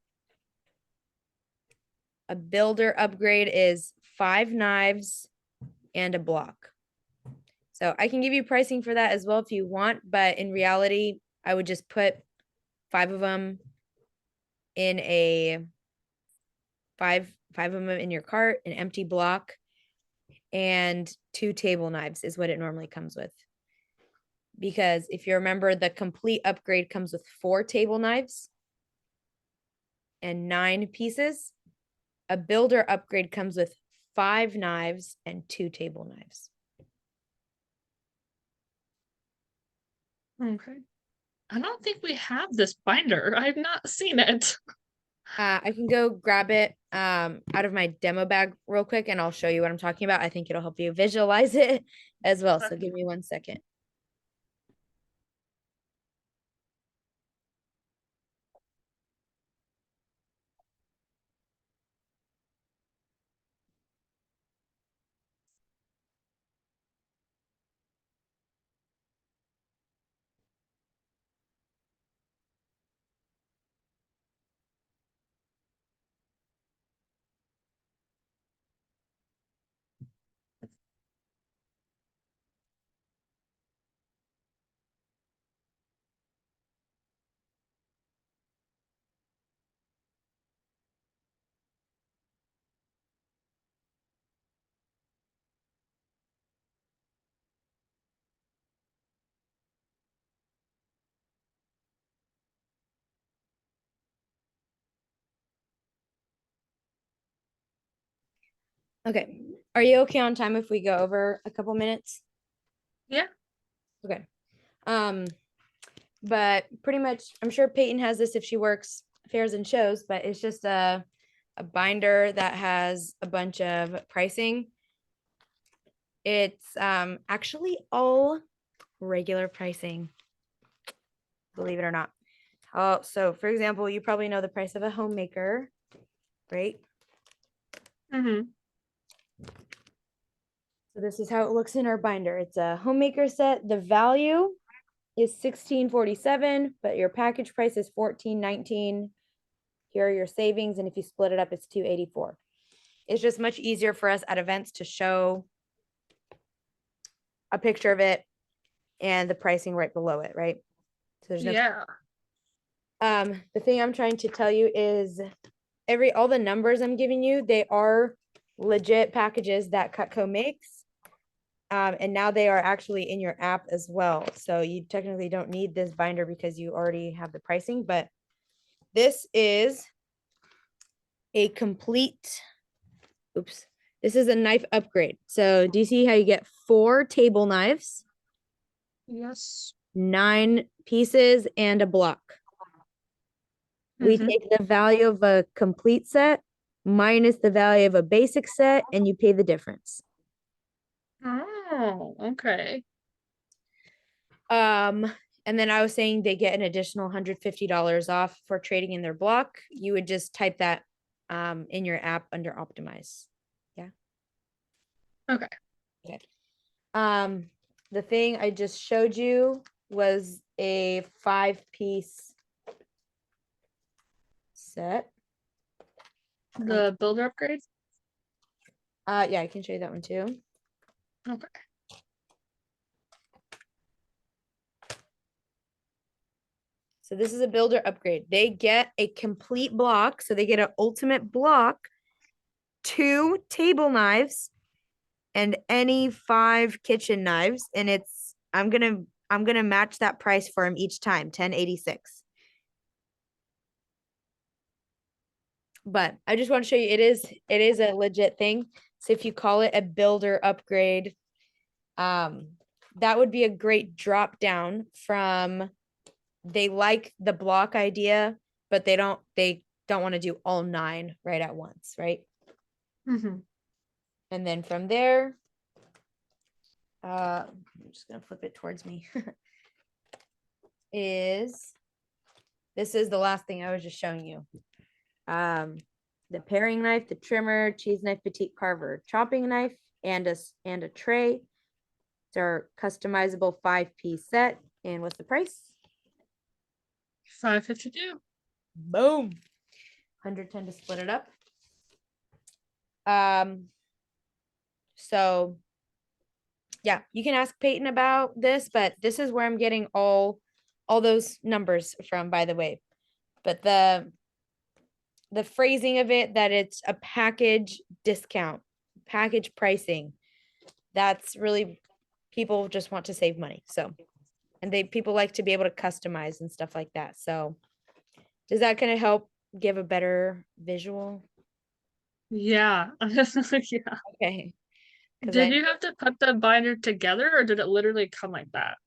A: A builder upgrade is 5 knives and a block. So I can give you pricing for that as well if you want, but in reality, I would just put 5 of them in a five of them in your cart, an empty block, and 2 table knives is what it normally comes with. Because if you remember, the complete upgrade comes with 4 table knives and 9 pieces. A builder upgrade comes with 5 knives and 2 table knives.
B: Okay. I don't think we have this binder. I've not seen it.
A: I can go grab it out of my demo bag real quick and I'll show you what I'm talking about. I think it'll help you visualize it as well. So give me 1 second. Okay. Are you okay on time if we go over a couple minutes?
B: Yeah.
A: Okay. Um, but pretty much I'm sure Peyton has this if she works fairs and shows, but it's just a binder that has a bunch of pricing. It's actually all regular pricing, believe it or not. Oh, so for example, you probably know the price of a homemaker, right?
B: Mm-hmm.
A: So this is how it looks in our binder. It's a homemaker set. The value is $16.47, but your package price is $14.19. Here are your savings, and if you split it up, it's $2.84. It's just much easier for us at events to show a picture of it and the pricing right below it, right? So there's no
B: Yeah.
A: the thing I'm trying to tell you is all the numbers I'm giving you, they are legit packages that Cutco makes. And now they are actually in your app as well. So you technically don't need this binder because you already have the pricing, but this is a complete, oops, this is a knife upgrade. So do you see how you get 4 table knives?
B: Yes.
A: 9 pieces and a block. We
B: Mhm.
A: take the value of a complete set minus the value of a basic set, and you pay the difference.
B: Oh, okay.
A: Um, and then I was saying they get an additional $150 off for trading in their block. You would just type that in your app under optimize. Yeah.
B: Okay.
A: Okay. Um, the thing I just showed you was a 5-piece set.
B: The builder upgrade?
A: Yeah, I can show you that one too.
B: Okay.
A: So this is a builder upgrade. They get a complete block. So they get an ultimate block, 2 table knives, and any 5 kitchen knives. And it's I'm gonna match that price for him each time, 1086. But I just want to show you it is a legit thing. So if you call it a builder upgrade, that would be a great drop down from they like the block idea, but they don't want to do all 9 right at once, right?
B: Mm-hmm.
A: And then from there, I'm just gonna flip it towards me. This is the last thing I was just showing you. The paring knife, the trimmer, cheese knife, petite carver, chopping knife, and a tray. It's our customizable 5-piece set. And what's the price?
B: 552.
A: Boom. 110 to split it up. So yeah, you can ask Peyton about this, but this is where I'm getting all those numbers from, by the way. But the phrasing of it, that it's a package discount, package pricing, that's really, people just want to save money. So, and people like to be able to customize and stuff like that. So does that kind of help give a better visual?
B: Yeah. Yeah.
A: Okay. Because
B: Did you have to put the binder together or did it literally come like that?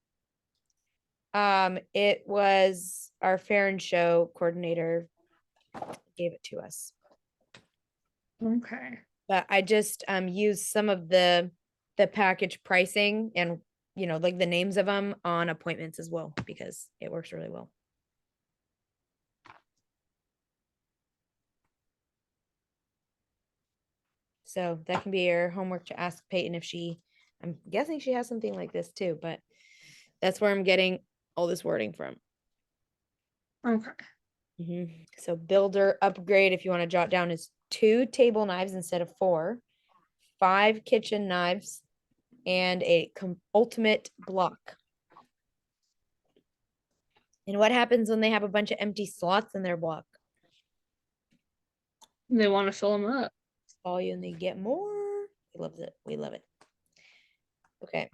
A: it was our fair and show coordinator gave it to us.
B: Okay.
A: But I just used some of the package pricing and like the names of them on appointments as well, because it works really well. So that can be your homework to ask Peyton if I'm guessing she has something like this too, but that's where I'm getting all this wording from.
B: Okay.
A: So builder upgrade, if you want to jot down, is 2 table knives instead of 4, 5 kitchen knives, and a ultimate block. And what happens when they have a bunch of empty slots in their block?
B: They want to fill them up.
A: Call you and they get more. We love it. We love it. Okay.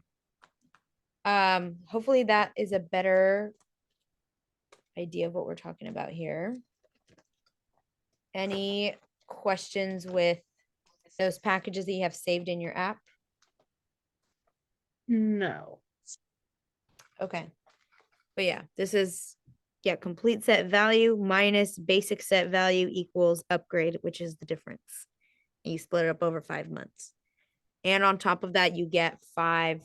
A: Hopefully that is a better idea of what we're talking about here. Any questions with those packages that you have saved in your app?
B: No.
A: Okay. But yeah, this is complete set value minus basic set value equals upgrade, which is the difference. And you split it up over 5 months. And on top of that, you get $150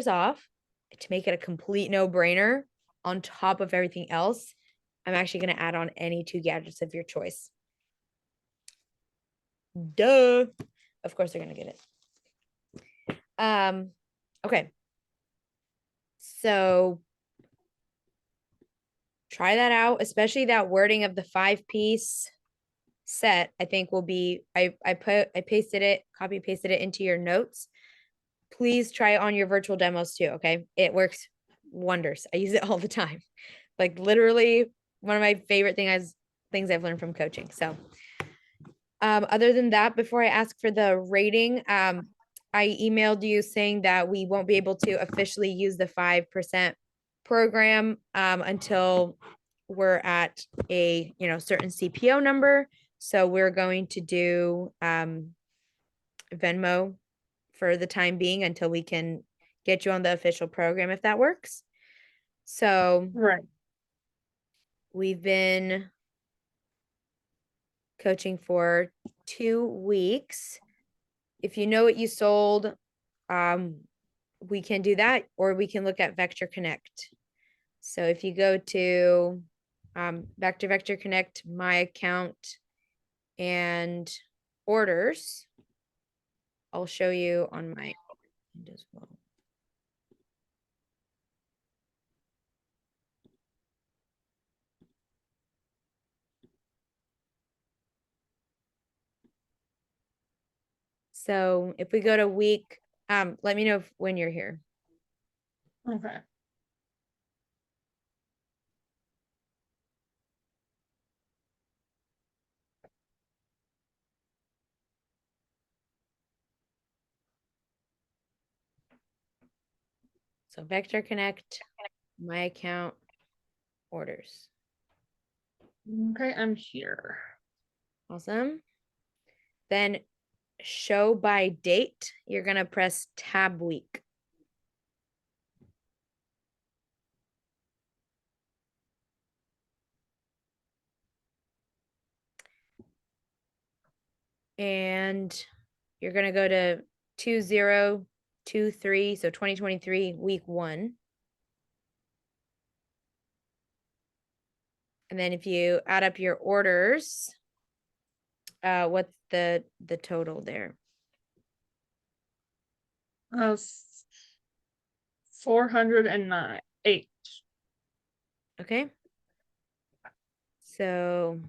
A: off to make it a complete no-brainer. On top of everything else, I'm actually going to add on any 2 gadgets of your choice. Duh. Of course they're going to get it. Okay. So try that out, especially that wording of the 5-piece set. I think will be, I pasted it, copy pasted it into your notes. Please try it on your virtual demos too. Okay. It works wonders. I use it all the time. Like literally one of my favorite things I've learned from coaching. So, other than that, before I ask for the rating, I emailed you saying that we won't be able to officially use the 5% program until we're at a certain CPO number. So we're going to do Venmo for the time being until we can get you on the official program, if that works. So
B: Right.
A: we've been coaching for 2 weeks. If you know what you sold, we can do that, or we can look at Vector Connect. So if you go to Vector Connect, my account, and orders, I'll show you on my end as well. So if we go to week, let me know when you're here.
B: Okay.
A: So Vector Connect, my account, orders.
B: Okay, I'm here.
A: Awesome. Then show by date, you're gonna press tab week. And you're gonna go to 2023, so 2023, week 1. And then if you add up your orders, what's the total there?
B: 409. 8.
A: Okay. So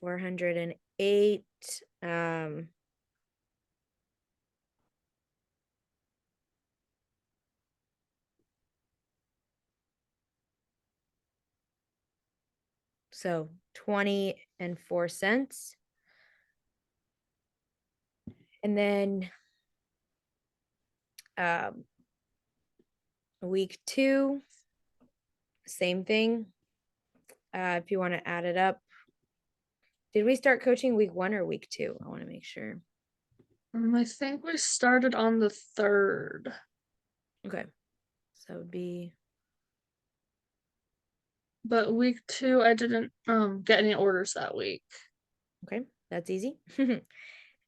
A: 408. So 20.04 cents. And then week 2, same thing. If you want to add it up. Did we start coaching week 1 or week 2? I want to make sure.
B: I think we started on the 3rd.
A: Okay. So it would be,
B: But week 2, I didn't get any orders that week.
A: okay, that's easy.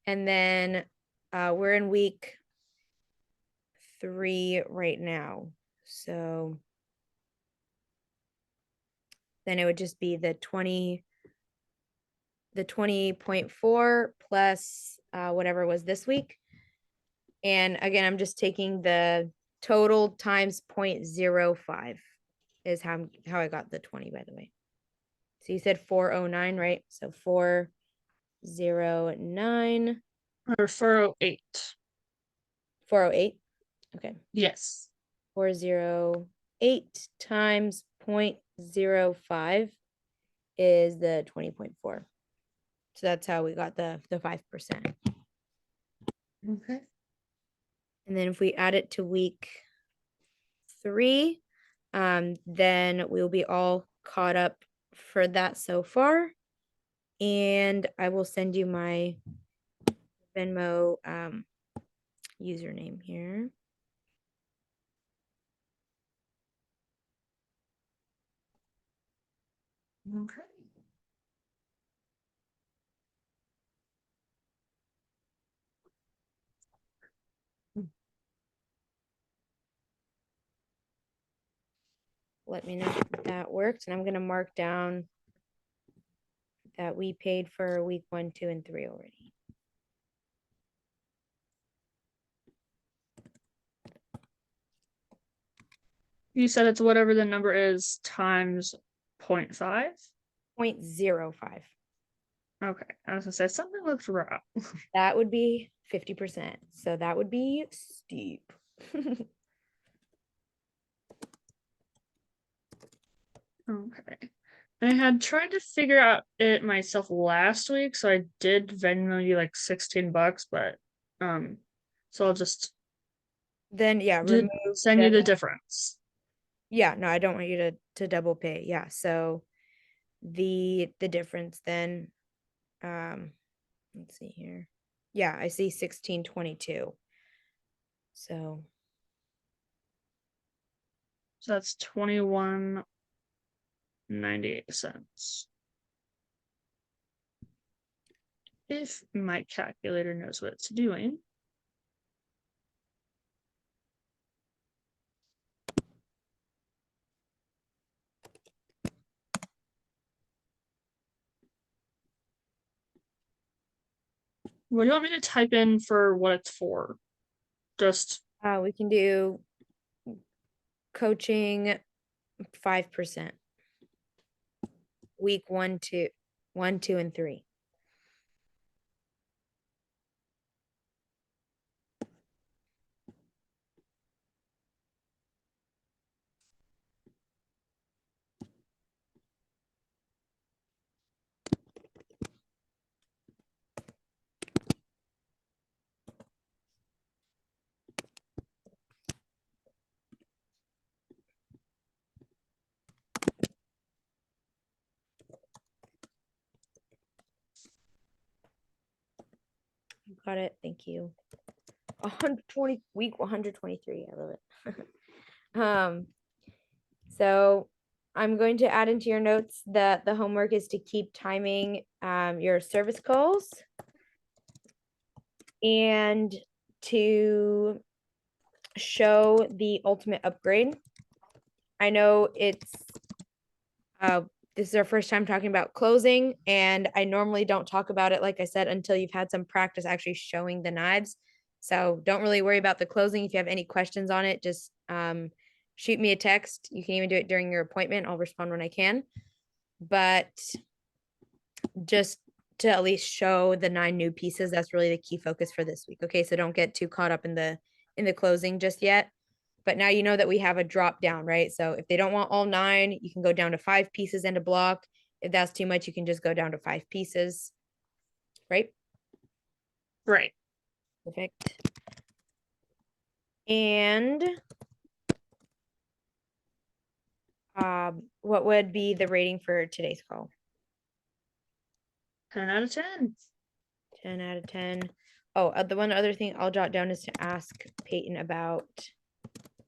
A: And then we're in week 3 right now. So then it would just be the 20.4 plus whatever was this week. And again, I'm just taking the total times 0.05 is how I got the 20, by the way. So you said 409, right? So 409.
B: Or 408.
A: 408. Okay.
B: Yes.
A: 408 times 0.05 is the 20.4. So that's how we got the 5%.
B: Okay.
A: And then if we add it to week 3, then we'll be all caught up for that so far. And I will send you my Venmo username here.
B: Okay.
A: Let me know if that worked. And I'm going to mark down that we paid for week 1, 2, and 3 already.
B: You said it's whatever the number is times 0.5?
A: 0.05.
B: Okay. I was gonna say something looks wrong.
A: That would be 50%. So that would be steep.
B: Okay. I had tried to figure out it myself last week, so I did Venmo you like $16, but so I'll just
A: Then yeah,
B: send you the difference.
A: Yeah, no, I don't want you to double pay. Yeah. So the difference then, let's see here. Yeah, I see 1622. So
B: So that's 21.98. If my calculator knows what it's doing. What do you want me to type in for what it's for? Just
A: we can do coaching 5%. Week 1, 2, 1, 2, and 3. Got it. Thank you. 120 week 123. I love it. So I'm going to add into your notes that the homework is to keep timing your service calls and to show the ultimate upgrade. I know it's this is our first time talking about closing, and I normally don't talk about it, like I said, until you've had some practice actually showing the knives. So don't really worry about the closing. If you have any questions on it, just shoot me a text. You can even do it during your appointment. I'll respond when I can. But just to at least show the 9 new pieces, that's really the key focus for this week. Okay, so don't get too caught up in the closing just yet. But now you know that we have a drop down, right? So if they don't want all 9, you can go down to 5 pieces and a block. If that's too much, you can just go down to 5 pieces, right?
B: right.
A: Perfect. And what would be the rating for today's call?
B: 10 out of 10.
A: 10 out of 10. Oh, the one other thing I'll jot down is to ask Peyton about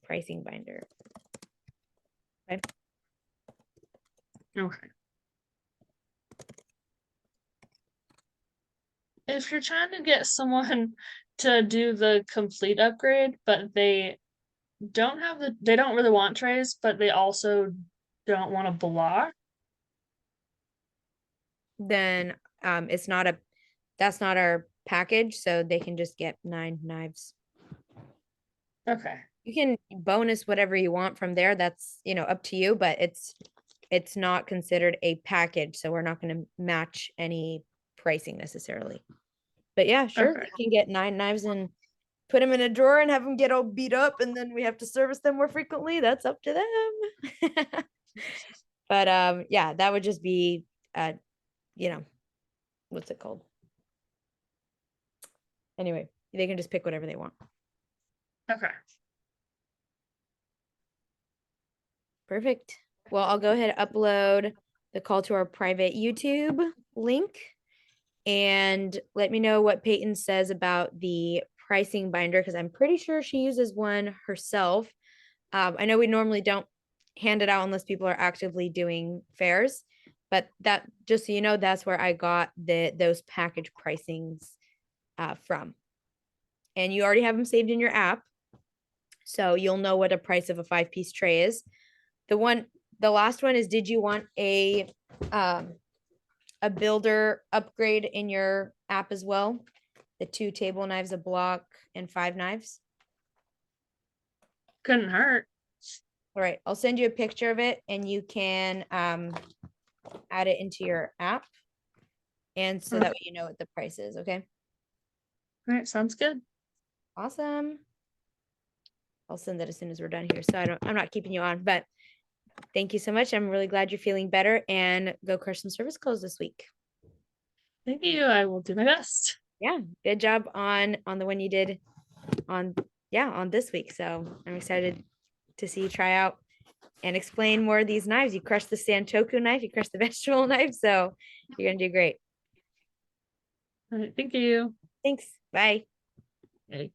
A: pricing binder. Okay.
B: Okay. If you're trying to get someone to do the complete upgrade, but they don't really want trays, but they also don't want a block.
A: Then it's not that's not our package, so they can just get 9 knives.
B: Okay.
A: You can bonus whatever you want from there. That's, up to you, but it's not considered a package, so we're not going to match any pricing necessarily. But yeah, sure,
B: Okay.
A: you can get 9 knives and put them in a drawer and have them get all beat up, and then we have to service them more frequently. That's up to them. But yeah, that would just be what's it called? Anyway, they can just pick whatever they want.
B: Okay.
A: Perfect. Well, I'll go ahead and upload the call to our private YouTube link, and let me know what Peyton says about the pricing binder, because I'm pretty sure she uses one herself. I know we normally don't hand it out unless people are actively doing fairs, but that, just so you know, that's where I got those package pricings from. And you already have them saved in your app, so you'll know what a price of a 5-piece tray is. The last one is, did you want a builder upgrade in your app as well? The 2 table knives, a block, and 5 knives.
B: Couldn't hurt.
A: All right, I'll send you a picture of it, and you can add it into your app, and so that way you know what the price is. Okay.
B: All right, sounds good.
A: Awesome. I'll send that as soon as we're done here, so I'm not keeping you on, but thank you so much. I'm really glad you're feeling better, and go crush some service calls this week.
B: Thank you. I will do my best.
A: Yeah, good job on the one you did on this week. So I'm excited to see you try out and explain more of these knives. You crushed the Santoku knife, you crushed the vegetable knife, so you're gonna do great.
B: All right, thank you.
A: Thanks. Bye.
B: Okay.